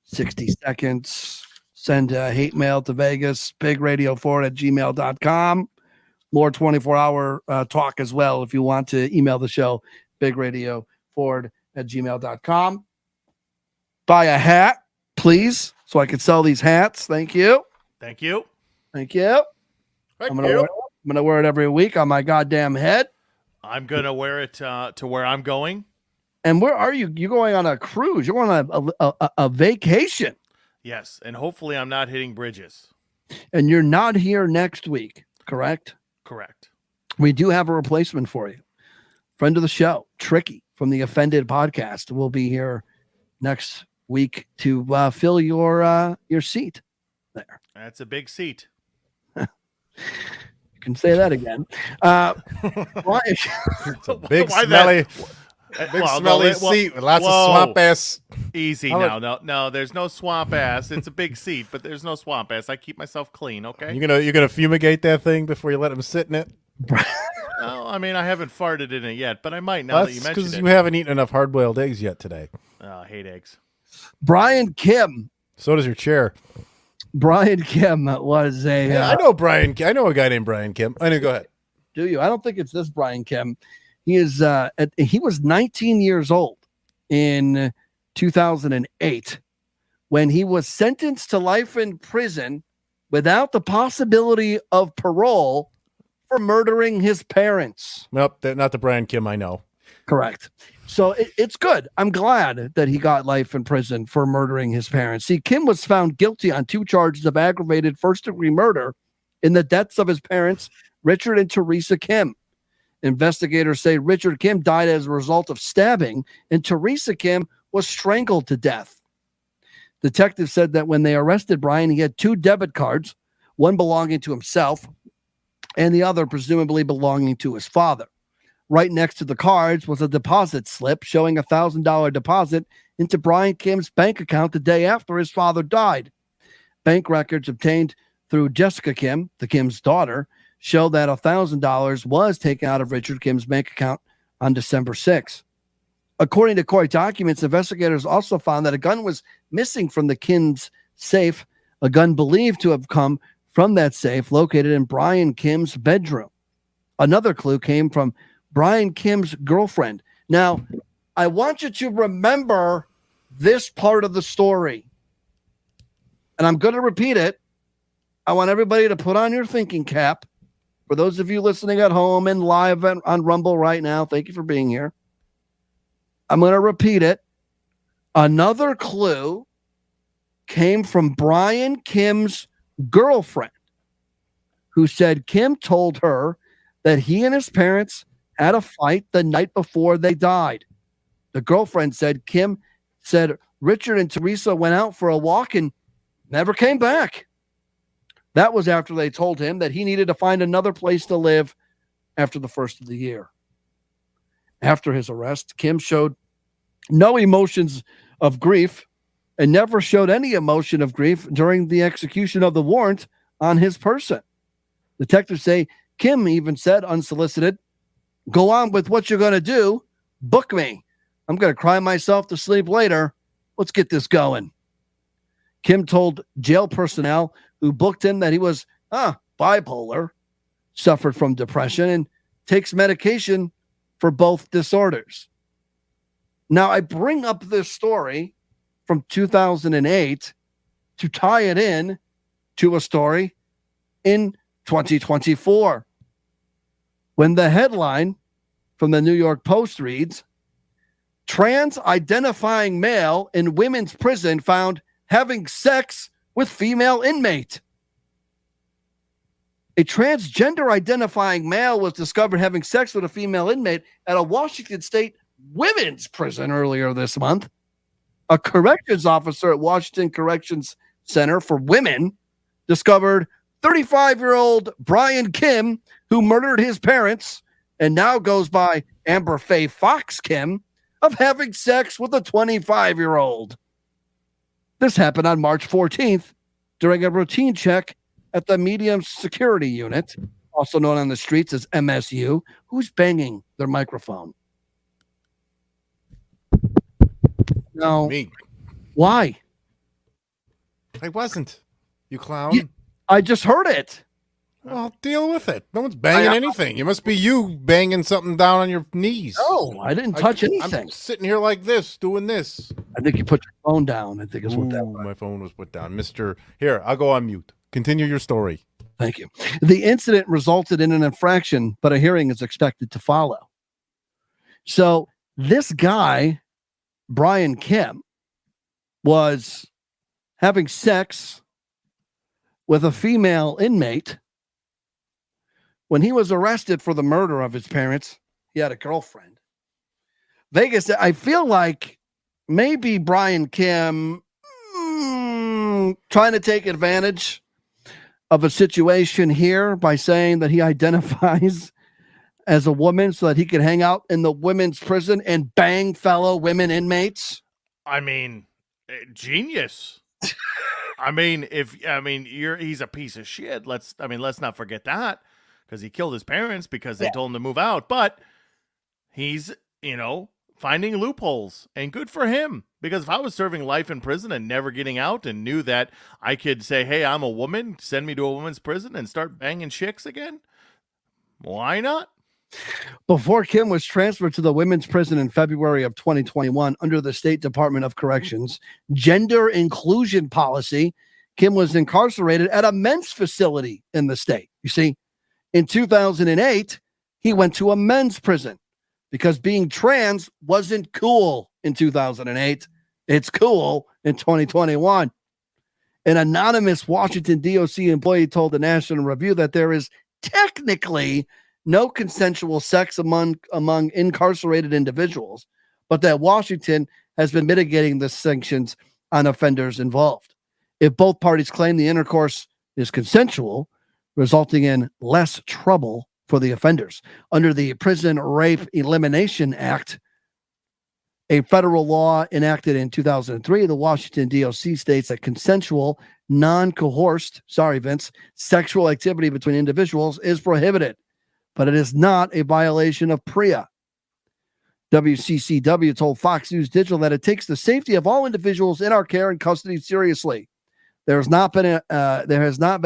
60 seconds. Send hate mail to Vegas, pigradio4@gmail.com. more 24-hour talk as well. If you want to email the show, bigradioford@gmail.com. Buy a hat, please, so I can sell these hats. Thank you. Thank you. Thank you. I'm gonna wear it every week on my goddamn head. I'm gonna wear it to where I'm going. And where are you? You're going on a cruise. You're on a vacation. Yes, and hopefully I'm not hitting bridges. And you're not here next week, correct? Correct. We do have a replacement for you. Friend of the show, Tricky from the Offended podcast, will be here next week to fill your seat there. That's a big seat. You can say that again. It's a big smelly seat with lots of swamp ass. Easy now. No, there's no swamp ass. It's a big seat, but there's no swamp ass. I keep myself clean, okay? You're gonna fumigate that thing before you let him sit in it? Well, I mean, I haven't farted in it yet, but I might now that you mentioned it. Because you haven't eaten enough hard-boiled eggs yet today. Oh, I hate eggs. Bryan Kim. So does your chair. Bryan Kim was a... I know Bryan. I know a guy named Bryan Kim. I know. Go ahead. Do you? I don't think it's this Bryan Kim. He was 19 years old in 2008 when he was sentenced to life in prison without the possibility of parole for murdering his parents. Nope, not the Bryan Kim I know. Correct. So it's good. I'm glad that he got life in prison for murdering his parents. See, Kim was found guilty on 2 charges of aggravated first-degree murder in the deaths of his parents, Richard and Teresa Kim. Investigators say Richard Kim died as a result of stabbing, and Teresa Kim was strangled to death. Detectives said that when they arrested Bryan, he had 2 debit cards, one belonging to himself and the other presumably belonging to his father. Right next to the cards was a deposit slip showing a $1,000 deposit into Bryan Kim's bank account the day after his father died. Bank records obtained through Jessica Kim, the Kim's daughter, show that $1,000 was taken out of Richard Kim's bank account on December 6th. According to court documents, investigators also found that a gun was missing from the Kim's safe, a gun believed to have come from that safe located in Bryan Kim's bedroom. Another clue came from Bryan Kim's girlfriend. Now, I want you to remember this part of the story, and I'm going to repeat it. I want everybody to put on your thinking cap. For those of you listening at home and live on Rumble right now, thank you for being here. I'm going to repeat it. Another clue came from Bryan Kim's girlfriend, who said Kim told her that he and his parents had a fight the night before they died. The girlfriend said Kim said Richard and Teresa went out for a walk and never came back. That was after they told him that he needed to find another place to live after the first of the year. After his arrest, Kim showed no emotions of grief and never showed any emotion of grief during the execution of the warrant on his person. Detectives say Kim even said, unsolicited, "Go on with what you're going to do. Book me. I'm going to cry myself to sleep later. Let's get this going." Kim told jail personnel who booked him that he was bipolar, suffered from depression, and takes medication for both disorders. Now, I bring up this story from 2008 to tie it in to a story in 2024, when the headline from the New York Post reads, "Trans identifying male in women's prison found having sex with female inmate." A transgender identifying male was discovered having sex with a female inmate at a Washington State women's prison earlier this month. A corrections officer at Washington Corrections Center for Women discovered 35-year-old Bryan Kim, who murdered his parents and now goes by Amber Faye Fox Kim, of having sex with a 25-year-old. This happened on March 14th during a routine check at the Medium Security Unit, also known on the streets as MSU. Who's banging their microphone? No. Me. Why? I wasn't. You clown. I just heard it. Well, deal with it. No one's banging anything. It must be you banging something down on your knees. No, I didn't touch anything. I'm sitting here like this, doing this. I think you put your phone down. I think is what that Ooh, was. my phone was put down. Here, I'll go on mute. Continue your story. Thank you. The incident resulted in an infraction, but a hearing is expected to follow. So this guy, Bryan Kim, was having sex with a female inmate. When he was arrested for the murder of his parents, he had a girlfriend. Vegas, I feel like maybe Bryan Kim trying to take advantage of a situation here by saying that he identifies as a woman so that he can hang out in the women's prison and bang fellow women inmates. I mean, genius. He's a piece of shit. Let's not forget that, because he killed his parents because they told him to move out. But he's, finding loopholes, and good for him. Because if I was serving life in prison and never getting out and knew that I could say, hey, I'm a woman, send me to a women's prison and start banging chicks again, why not? Before Kim was transferred to the women's prison in February of 2021 under the State Department of Corrections gender inclusion policy, Kim was incarcerated at a men's facility in the state. You see, in 2008, he went to a men's prison because being trans wasn't cool in 2008. It's cool in 2021. An anonymous Washington DOC employee told the National Review that there is technically no consensual sex among incarcerated individuals, but that Washington has been mitigating the sanctions on offenders involved. If both parties claim the intercourse is consensual, resulting in less trouble for the offenders. Under the Prison Rape Elimination Act, a federal law enacted in 2003, the Washington DOC states that consensual, non-coerced, sexual activity between individuals is prohibited, but it is not a violation of PREA. WCCW told Fox News Digital that it takes the safety of all individuals in our care and custody seriously. There has not been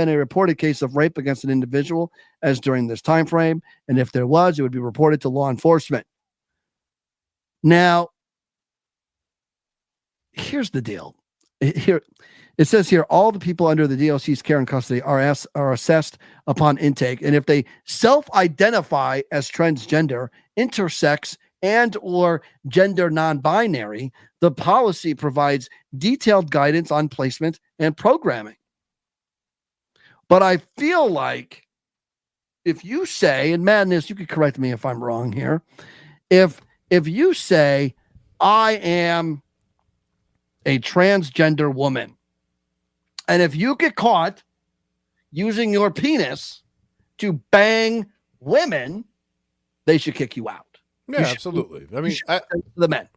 a reported case of rape against an individual as during this time frame, and if there was, it would be reported to law enforcement. Now, here's the deal. Here it says here, all the people under the DOC's care and custody are assessed upon intake, and if they self-identify as transgender, intersex, and or gender non-binary, the policy provides detailed guidance on placement and programming. But I feel like if you say, and Madness, you could correct me if I'm wrong here, if you say, I am a transgender woman, and if you get caught using your penis to bang women, they should kick you out. Yeah, absolutely. I mean, the men.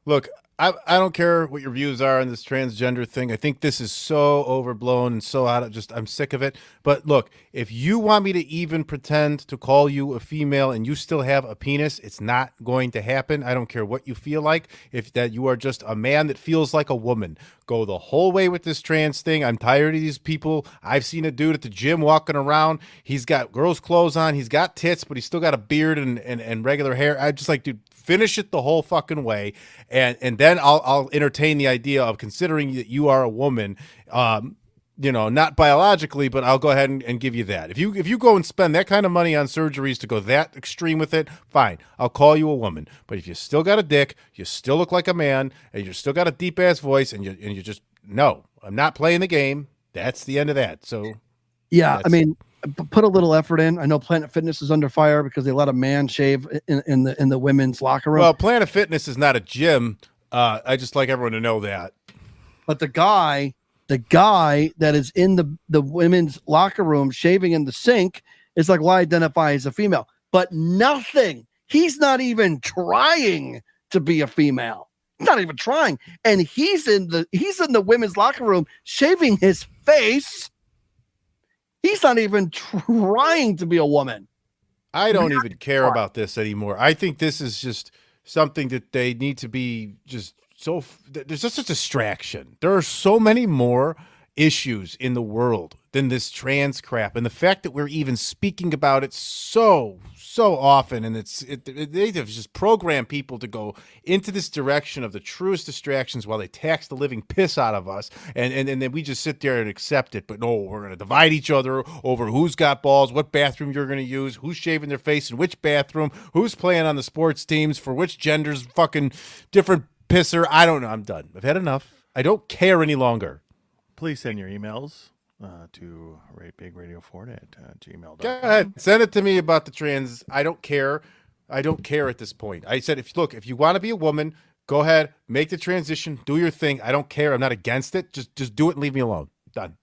Look, I don't care what your views are on this transgender thing. I think this is so overblown and so out of I'm sick of it. But look, if you want me to even pretend to call you a female and you still have a penis, it's not going to happen. I don't care what you feel like. If that you are just a man that feels like a woman, go the whole way with this trans thing. I'm tired of these people. I've seen a dude at the gym walking around. He's got girls' clothes on. He's got tits, but he's still got a beard and regular hair. I just like, dude, finish it the whole fucking way, and then I'll entertain the idea of considering that you are a woman, not biologically, but I'll go ahead and give you that. If you go and spend that kind of money on surgeries to go that extreme with it, fine, I'll call you a woman. But if you still got a dick, you still look like a man, and you still got a deep ass voice, and you just no, I'm not playing the game. That's the end of that. So yeah, I mean, put a little effort in. I know Planet Fitness is under fire because they let a man shave in the women's locker room. Well, Planet Fitness is not a gym. I just like everyone to know that. But the guy that is in the women's locker room shaving in the sink is like, well, I identify as a female, but nothing. He's not even trying to be a female. Not even trying. And he's in the women's locker room shaving his face. He's not even trying to be a woman. I don't even care about this anymore. I think this is just something that they need to be just so. There's just a distraction. There are so many more issues in the world than this trans crap, and the fact that we're even speaking about it so often, and they have just programmed people to go into this direction of the truest distractions while they tax the living piss out of us, and then we just sit there and accept it. But no, we're going to divide each other over who's got balls, what bathroom you're going to use, who's shaving their face in which bathroom, who's playing on the sports teams for which gender's fucking different pisser. I don't know. I'm done. I've had enough. I don't care any longer. Please send your emails to ratebigradio4 at gmail.com. Go ahead. Send it to me about the trans. I don't care. I don't care at this point. I said, if you want to be a woman, go ahead, make the transition, do your thing. I don't care. I'm not against it. Just do it and leave me alone. Done.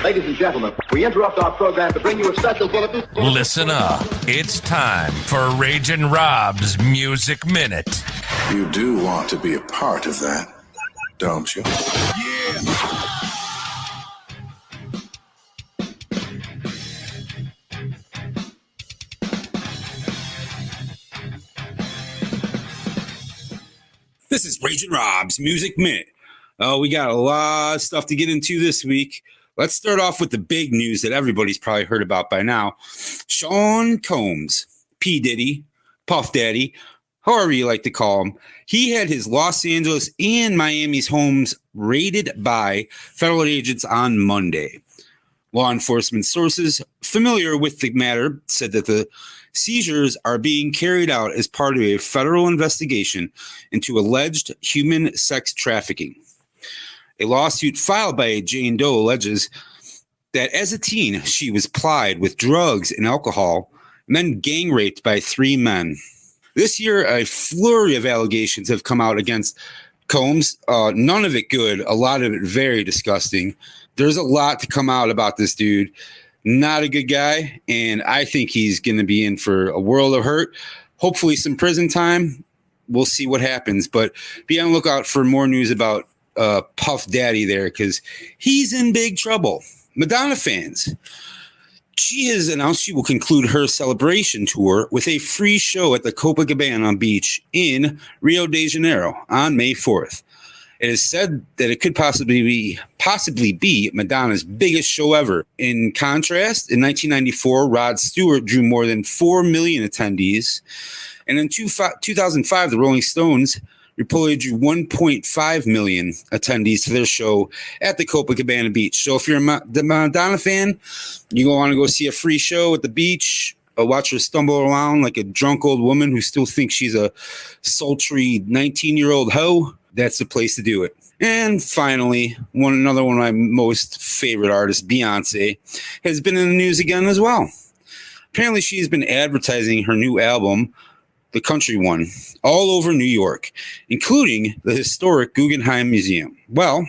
Ladies and gentlemen, we interrupt our program to bring you a special bulletin. Listen up. It's time for Ragin' Rob's Music Minute. You do want to be a part of that, don't you? Yeah. This is Ragin' Rob's Music Minute. We got a lot of stuff to get into this week. Let's start off with the big news that everybody's probably heard about by now. Sean Combs, P. Diddy, Puff Daddy, however you like to call him, he had his Los Angeles and Miami's homes raided by federal agents on Monday. Law enforcement sources familiar with the matter said that the seizures are being carried out as part of a federal investigation into alleged human sex trafficking. A lawsuit filed by Jane Doe alleges that as a teen, she was plied with drugs and alcohol and then gang raped by 3 men. This year, a flurry of allegations have come out against Combs. None of it good, a lot of it very disgusting. There's a lot to come out about this dude. Not a good guy, and I think he's going to be in for a world of hurt. Hopefully some prison time. We'll see what happens, but be on the lookout for more news about Puff Daddy there, because he's in big trouble. Madonna fans. She has announced she will conclude her celebration tour with a free show at the Copacabana Beach in Rio de Janeiro on May 4th. It is said that it could possibly be Madonna's biggest show ever. In contrast, in 1994, Rod Stewart drew more than 4 million attendees. And in 2005, the Rolling Stones reportedly drew 1.5 million attendees to their show at the Copacabana Beach. So if you're a Madonna fan, you want to go see a free show at the beach, or watch her stumble around like a drunk old woman who still thinks she's a sultry 19-year-old hoe, that's the place to do it. And finally, another one of my most favorite artists, Beyonce, has been in the news again as well. Apparently, she's been advertising her new album, the country one, all over New York, including the historic Guggenheim Museum. Well,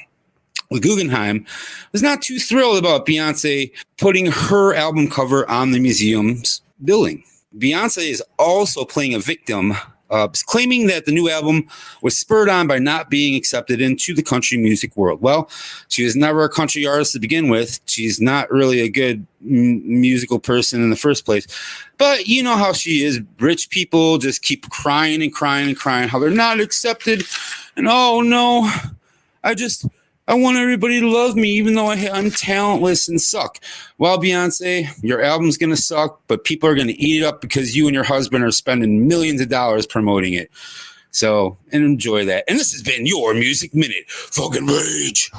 the Guggenheim was not too thrilled about Beyonce putting her album cover on the museum's building. Beyonce is also playing a victim, claiming that the new album was spurred on by not being accepted into the country music world. Well, she was never a country artist to begin with. She's not really a good musical person in the first place. But you know how she is. Rich people just keep crying and crying and crying how they're not accepted. And oh no, I want everybody to love me, even though I'm talentless and suck. Well, Beyonce, your album's going to suck, but people are going to eat it up because you and your husband are spending millions of dollars promoting it. So, and enjoy that. And this has been your Music Minute. Fucking rage.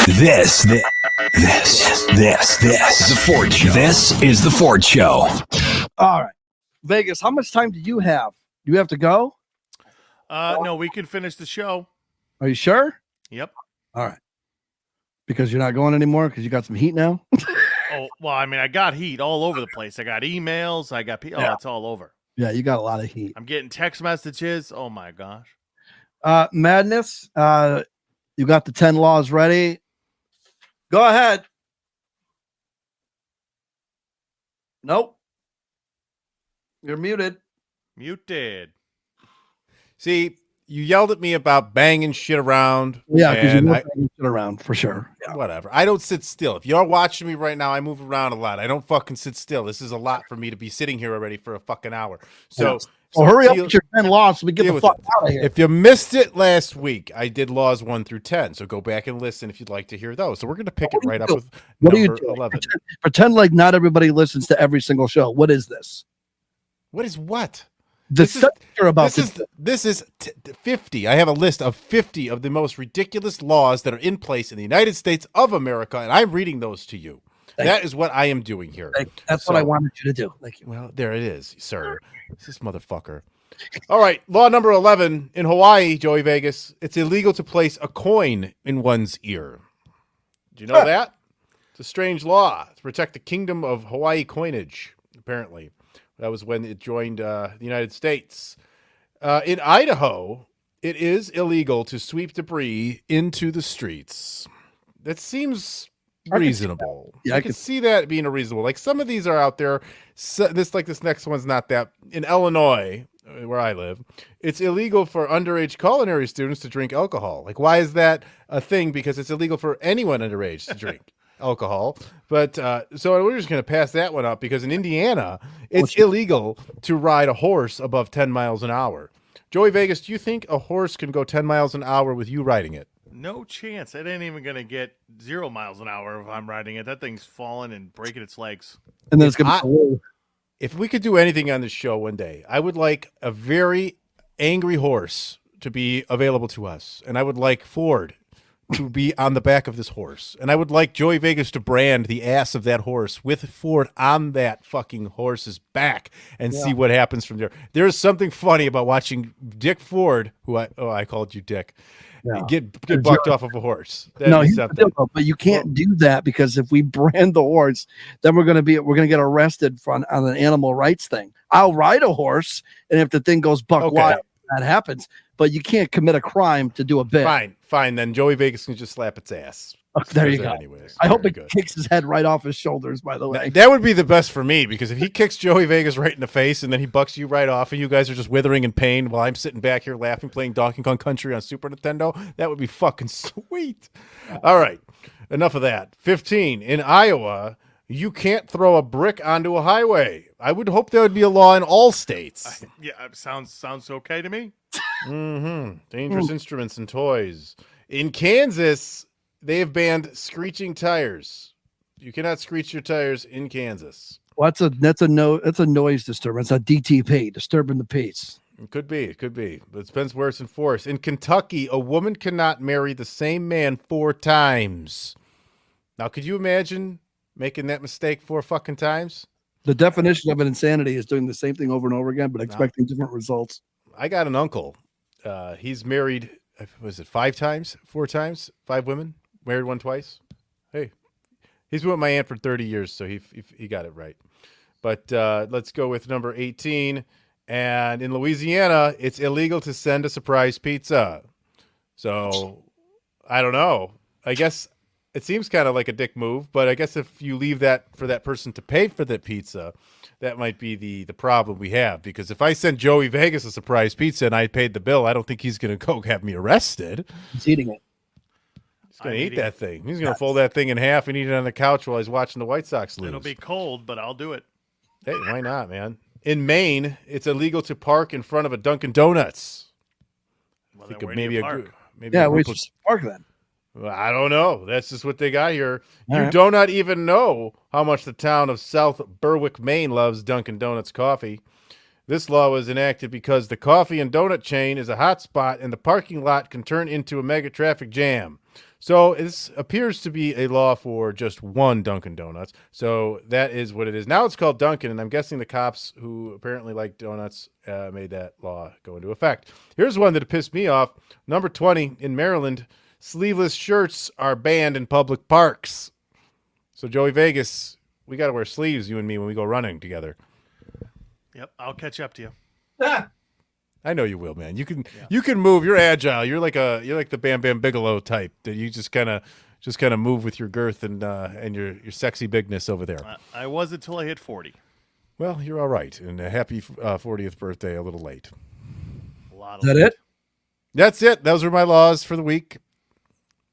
This is the Ford Show. This is the Ford Show. All right. Vegas, how much time do you have? Do you have to go? No, we can finish the show. Are you sure? Yep. All right. Because you're not going anymore because you got some heat now? Oh, well, I mean, I got heat all over the place. I got emails. I got it's all over. Yeah, you got a lot of heat. I'm getting text messages. Oh, my gosh. Madness, you got the 10 laws ready. Go ahead. Nope. You're muted. Muted. See, You yelled at me about banging shit around. Yeah, because you and were banging shit around for sure. Yeah. Whatever. I don't sit still. If you're watching me right now, I move around a lot. I don't fucking sit still. This is a lot for me to be sitting here already for a fucking hour. So, So hurry up with your 10 laws so we get the fuck out of here. If you missed it last week, I did laws 1 through 10. So go back and listen if you'd like to hear those. So we're going to pick it right up with what are you number doing? 11. Pretend like not everybody listens to every single show. What is this? What is what? This is 50. I have a list of 50 of the most ridiculous laws that are in place in the United States of America, and I'm reading those to you. That is what I am doing here. That's what I wanted you to do. Thank you. Well, there it is, sir. This motherfucker. All right, law number 11 in Hawaii, Joey Vegas. It's illegal to place a coin in one's ear. Do you know that? It's a strange law to protect the kingdom of Hawaii coinage, apparently. That was when it joined the United States. In Idaho, it is illegal to sweep debris into the streets. That seems reasonable. I can see that being reasonable. Like some of these are out there. So this next one's not that. In Illinois, where I live, it's illegal for underage culinary students to drink alcohol. Like, why is that a thing? Because it's illegal for anyone underage to drink alcohol. But so we're just going to pass that one up because in Indiana, it's illegal to ride a horse above 10 miles an hour. Joey Vegas, do you think a horse can go 10 miles an hour with you riding it? No chance. It ain't even going to get 0 miles an hour if I'm riding it. That thing's falling and breaking its legs. And then it's going to If we could do anything on this show one day, I would like a very angry horse to be available to us. And I would like Ford to be on the back of this horse. And I would like Joey Vegas to brand the ass of that horse with Ford on that fucking horse's back and see what happens from there. There's something funny about watching Dick Ford, who I called you Dick, get bucked off of a horse. That'd be something. But you can't do that because if we brand the horse, then we're going to get arrested on an animal rights thing. I'll ride a horse, and if the thing goes buck wild, that happens. But you can't commit a crime to do a bit. Fine. Then Joey Vegas can just slap its ass. There you go. Anyways, I hope it kicks his head right off his shoulders, by the way. That would be the best for me, because if he kicks Joey Vegas right in the face and then he bucks you right off and you guys are just withering in pain while I'm sitting back here laughing, playing Donkey Kong Country on Super Nintendo, that would be fucking sweet. All right. Enough of that. 15. In Iowa, you can't throw a brick onto a highway. I would hope there would be a law in all states. Sounds okay to me. Dangerous instruments and toys. In Kansas, they have banned screeching tires. You cannot screech your tires in Kansas. Well, that's a noise disturbance, a DTP, disturbing the peace. It could be, but it depends where it's enforced. In Kentucky, a woman cannot marry the same man 4 times. Now, could you imagine making that mistake 4 fucking times? The definition of an insanity is doing the same thing over and over again, but expecting different results. I got an uncle. He's married, was it 5 times, 4 times, 5 women? Married 1 twice. Hey, he's been with my aunt for 30 years, so he got it right. But let's go with number 18. And in Louisiana, it's illegal to send a surprise pizza. So I don't know. I guess it seems kind of like a dick move, but I guess if you leave that for that person to pay for the pizza, that might be the problem we have. Because if I send Joey Vegas a surprise pizza and I paid the bill, I don't think he's going to go have me arrested. He's eating it. He's going to eat that thing. He's going to fold that thing in half and eat it on the couch while he's watching the White Sox lose. It'll be cold, but I'll do it. Hey, why not, man? In Maine, it's illegal to park in front of a Dunkin' Donuts. Well, maybe a park? We should park then. Well, I don't know. That's just what they got here. You do not even know how much the town of South Berwick, Maine loves Dunkin' Donuts coffee. This law was enacted because the coffee and donut chain is a hot spot and the parking lot can turn into a mega traffic jam. So this appears to be a law for just one Dunkin' Donuts. So that is what it is. Now it's called Dunkin', and I'm guessing the cops who apparently like donuts made that law go into effect. Here's one that pissed me off. Number 20 in Maryland, sleeveless shirts are banned in public parks. So Joey Vegas, we got to wear sleeves, you and me, when we go running together. Yep, I'll catch up to you. I know you will, man. You can move. You're agile. You're like the Bam Bam Bigelow type that you just kind of move with your girth and your sexy bigness over there. I was until I hit 40. Well, you're all right. And a happy 40th birthday, a little late. Is that it? That's it. Those are my laws for the week.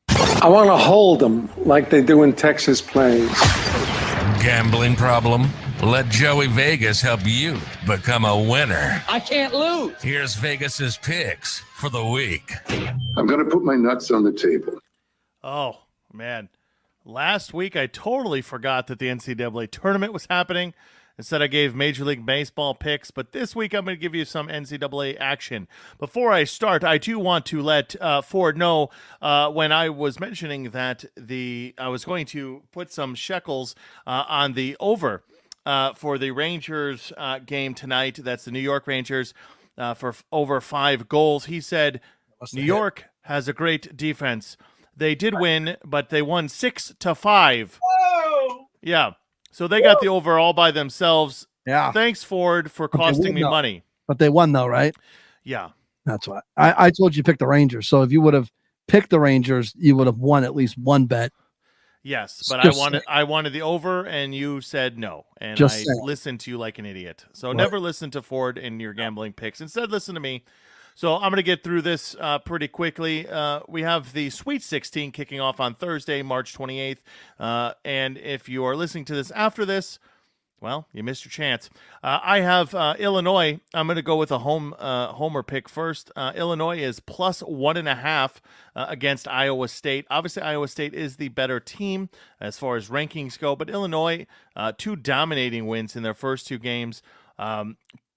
I want to hold them like they do in Texas plains. Gambling problem? Let Joey Vegas help you become a winner. I can't lose. Here's Vegas's picks for the week. I'm going to put my nuts on the table. Oh, man. Last week, I totally forgot that the NCAA tournament was happening. Instead, I gave Major League Baseball picks, but this week I'm going to give you some NCAA action. Before I start, I do want to let Ford know when I was mentioning that I was going to put some shekels on the over for the Rangers game tonight. That's the New York Rangers for over 5 goals. He said New York has a great defense. They did win, but they won 6-5. Whoa! Yeah. So they got the over all by themselves. Yeah. Thanks, Ford, for costing me money. But they won, though, right? Yeah. That's why. I told you to pick the Rangers. So if you would have picked the Rangers, you would have won at least one bet. Yes, but I wanted the over, and you said no. And I listened to you like an idiot. So never listen to Ford in your gambling picks. Instead, listen to me. So I'm going to get through this pretty quickly. We have the Sweet 16 kicking off on Thursday, March 28th. And if you are listening to this after this, well, you missed your chance. I have Illinois. I'm going to go with a homer pick first. Illinois is plus 1.5 against Iowa State. Obviously, Iowa State is the better team as far as rankings go, but Illinois, 2 dominating wins in their first 2 games.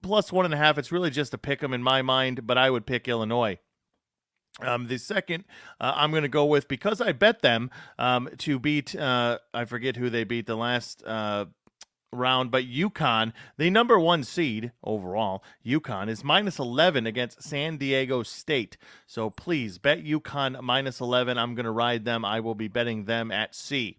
Plus 1.5, it's really just a pick 'em in my mind, but I would pick Illinois. The second, I'm going to go with, because I bet them to beat, I forget who they beat the last round, but UConn, the number 1 seed overall, UConn is minus 11 against San Diego State. So please bet UConn minus 11. I'm going to ride them. I will be betting them at C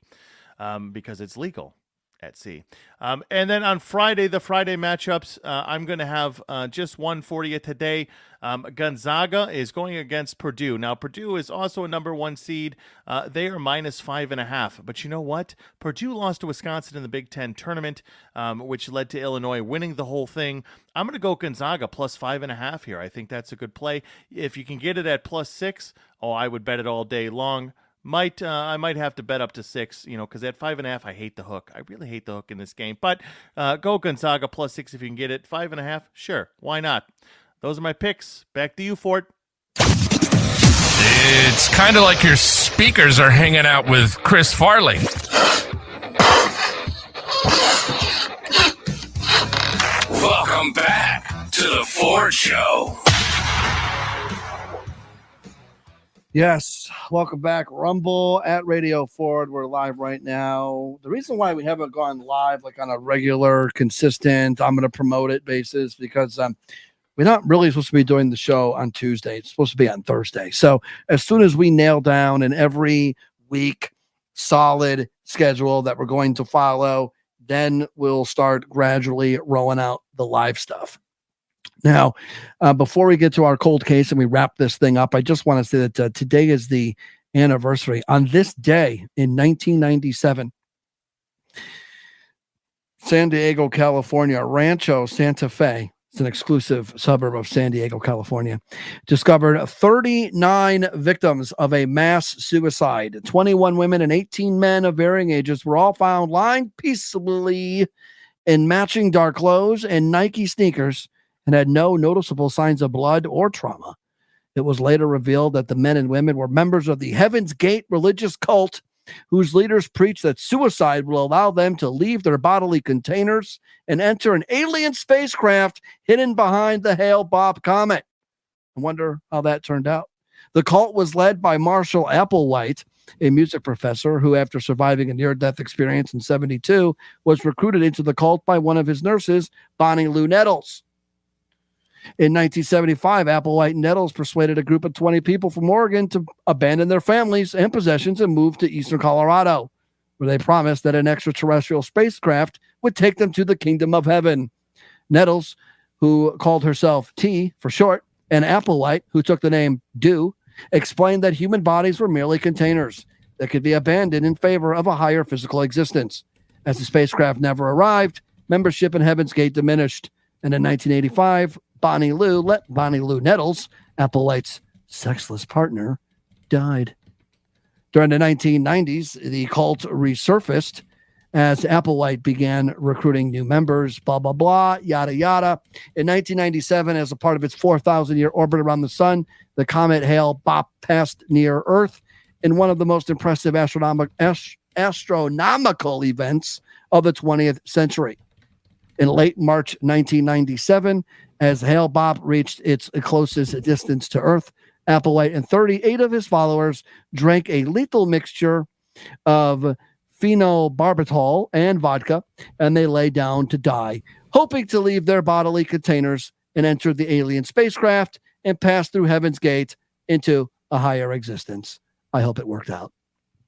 because it's legal at sea. And then on Friday, the Friday matchups, I'm going to have just one for you today. Gonzaga is going against Purdue. Now, Purdue is also a number 1 seed. They are minus 5.5. But you know what? Purdue lost to Wisconsin in the Big Ten tournament, which led to Illinois winning the whole thing. I'm going to go Gonzaga plus 5.5 here. I think that's a good play. If you can get it at plus 6, I would bet it all day long. I might have to bet up to 6, because at 5.5, I hate the hook. I really hate the hook in this game. But go Gonzaga plus 6 if you can get it. 5.5, sure, why not? Those are my picks. Back to you, Fort. It's kind of like your speakers are hanging out with Chris Farley. Welcome back to the Ford Show. Yes, welcome back. Rumble at Radio Ford. We're live right now. The reason why we haven't gone live like on a regular, consistent, I'm going to promote it basis, because we're not really supposed to be doing the show on Tuesday. It's supposed to be on Thursday. So as soon as we nail down an every week solid schedule that we're going to follow, then we'll start gradually rolling out the live stuff. Now, before we get to our cold case and we wrap this thing up, I just want to say that today is the anniversary. On this day in 1997, San Diego, California, Rancho Santa Fe, it's an exclusive suburb of San Diego, California, discovered 39 victims of a mass suicide. 21 women and 18 men of varying ages were all found lying peacefully in matching dark clothes and Nike sneakers, and had no noticeable signs of blood or trauma. It was later revealed that the men and women were members of the Heaven's Gate religious cult, whose leaders preached that suicide will allow them to leave their bodily containers and enter an alien spacecraft hidden behind the Hale-Bopp comet. I wonder how that turned out. The cult was led by Marshall Applewhite, a music professor who, after surviving a near-death experience in 1972, was recruited into the cult by one of his nurses, Bonnie Lou Nettles. In 1975, Applewhite and Nettles persuaded a group of 20 people from Oregon to abandon their families and possessions and move to eastern Colorado, where they promised that an extraterrestrial spacecraft would take them to the kingdom of heaven. Nettles, who called herself T for short, and Applewhite, who took the name Do, explained that human bodies were merely containers that could be abandoned in favor of a higher physical existence. As the spacecraft never arrived, membership in Heaven's Gate diminished, and in 1985, Bonnie Lou Nettles, Applewhite's sexless partner died. During the 1990s, the cult resurfaced as Applewhite began recruiting new members, blah, blah, blah, yada, yada. In 1997, as a part of its 4,000-year orbit around the sun, the comet Hale-Bopp passed near Earth in one of the most impressive astronomical events of the 20th century. In late March 1997, as Hale-Bopp reached its closest distance to Earth, Applewhite and 38 of his followers drank a lethal mixture of phenobarbital and vodka, and they lay down to die, hoping to leave their bodily containers and enter the alien spacecraft and pass through Heaven's Gate into a higher existence. I hope it worked out.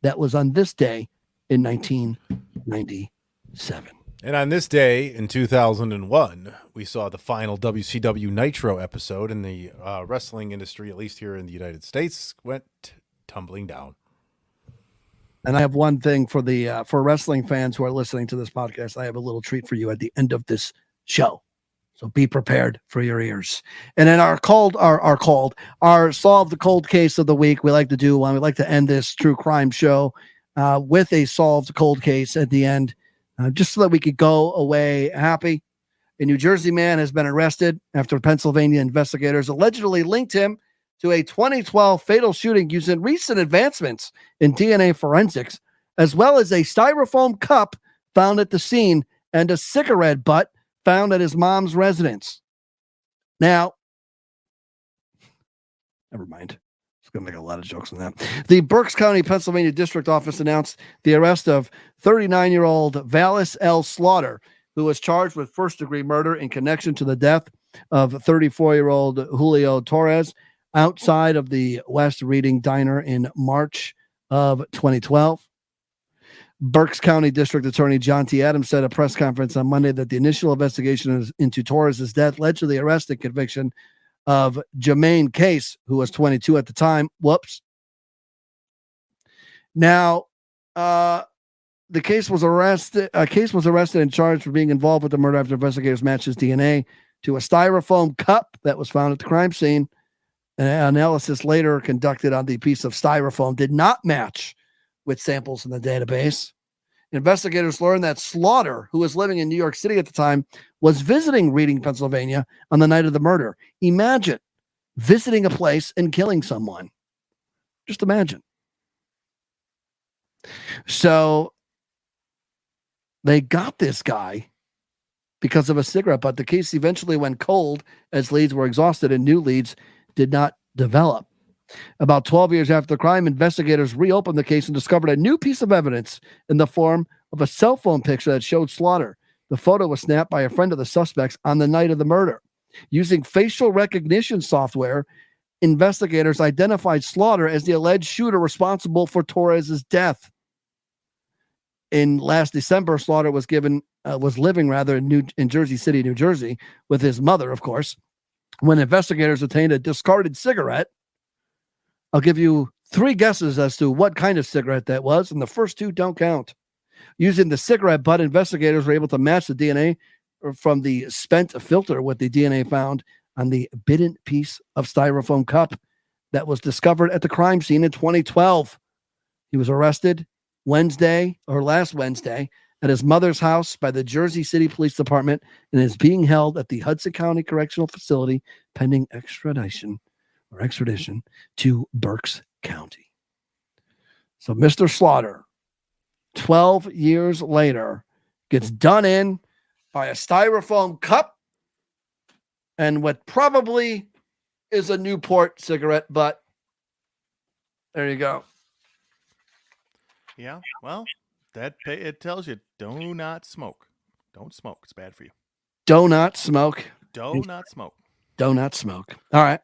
That was on this day in 1997. And on this day in 2001, we saw the final WCW Nitro episode, and the wrestling industry, at least here in the United States, went tumbling down. And I have one thing for the for wrestling fans who are listening to this podcast. I have a little treat for you at the end of this show. So be prepared for your ears. And then our solve the cold case of the week. We like to do one. We like to end this true crime show with a solved cold case at the end, just so that we could go away happy. A New Jersey man has been arrested after Pennsylvania investigators allegedly linked him to a 2012 fatal shooting using recent advancements in DNA forensics, as well as a styrofoam cup found at the scene and a cigarette butt found at his mom's residence. Now, never mind. It's going to make a lot of jokes on that. The Berks County, Pennsylvania District Office announced the arrest of 39-year-old Vallis L. Slaughter, who was charged with first-degree murder in connection to the death of 34-year-old Julio Torres outside of the West Reading Diner in March of 2012. Berks County District Attorney John T. Adams said at a press conference on Monday that the initial investigation into Torres' death led to the arrest and conviction of Jermaine Case, who was 22 at the time. Whoops. Now, the case was arrested and charged for being involved with the murder after investigators matched his DNA to a styrofoam cup that was found at the crime scene. An analysis later conducted on the piece of styrofoam did not match with samples in the database. Investigators learned that Slaughter, who was living in New York City at the time, was visiting Reading, Pennsylvania on the night of the murder. Imagine visiting a place and killing someone. Just imagine. So they got this guy because of a cigarette, but the case eventually went cold as leads were exhausted and new leads did not develop. About 12 years after the crime, investigators reopened the case and discovered a new piece of evidence in the form of a cell phone picture that showed Slaughter. The photo was snapped by a friend of the suspects on the night of the murder. Using facial recognition software, investigators identified Slaughter as the alleged shooter responsible for Torres' death. In last December, Slaughter was living in Jersey City, New Jersey, with his mother, of course. When investigators obtained a discarded cigarette, I'll give you 3 guesses as to what kind of cigarette that was, and the first 2 don't count. Using the cigarette butt, investigators were able to match the DNA from the spent filter with the DNA found on the bitten piece of styrofoam cup that was discovered at the crime scene in 2012. He was arrested last Wednesday at his mother's house by the Jersey City Police Department and is being held at the Hudson County Correctional Facility pending extradition to Berks County. So Mr. Slaughter, 12 years later, gets done in by a styrofoam cup and what probably is a Newport cigarette butt. There you go. Yeah, well, it tells you do not smoke. Don't smoke. It's bad for you. Do not smoke. Do not smoke. Do not smoke. All right.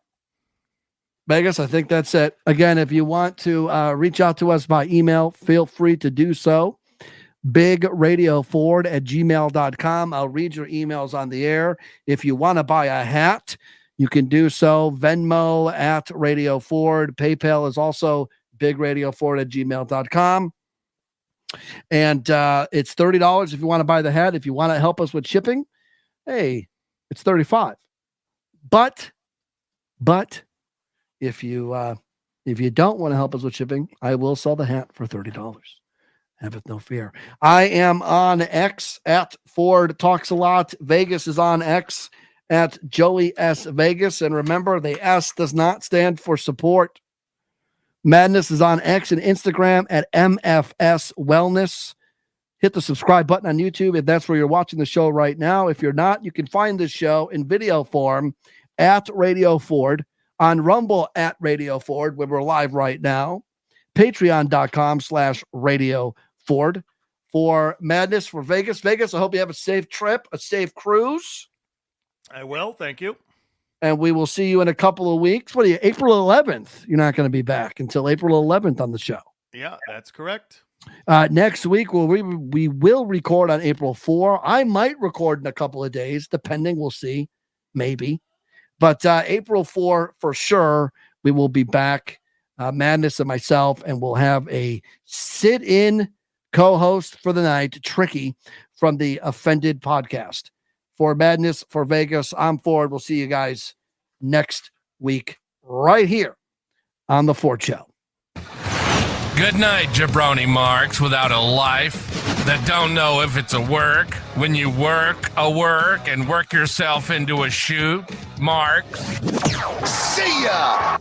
Vegas, I think that's it. Again, if you want to reach out to us by email, feel free to do so. BigRadioFord@gmail.com. I'll read your emails on the air. If you want to buy a hat, you can do so. Venmo @Radio Ford. PayPal is also BigRadioFord@gmail.com. And it's $30 if you want to buy the hat. If you want to help us with shipping, hey, it's $35. But if you don't want to help us with shipping, I will sell the hat for $30. Have it no fear. I am on X at Ford Talks a Lot. Vegas is on X at Joey S. Vegas. And remember, the S does not stand for support. Madness is on X and Instagram at MFS Wellness. Hit the subscribe button on YouTube if that's where you're watching the show right now. If you're not, you can find this show in video form at Radio Ford, on Rumble at Radio Ford, where we're live right now, patreon.com/Radio Ford. For Madness, for Vegas. Vegas, I hope you have a safe trip, a safe cruise. I will. Thank you. And we will see you in a couple of weeks. What are you, April 11th? You're not going to be back until April 11th on the show. Yeah, that's correct. Next week, we will record on April 4. I might record in a couple of days, depending. We'll see. Maybe. But April 4, for sure, we will be back, Madness and myself, and we'll have a sit-in co-host for the night, Tricky, from the Offended podcast. For Madness, for Vegas, I'm Ford. We'll see you guys next week right here on The Ford Show. Good night, jabroni marks without a life that don't know if it's a work. When you work a work and work yourself into a shoot, marks. See ya!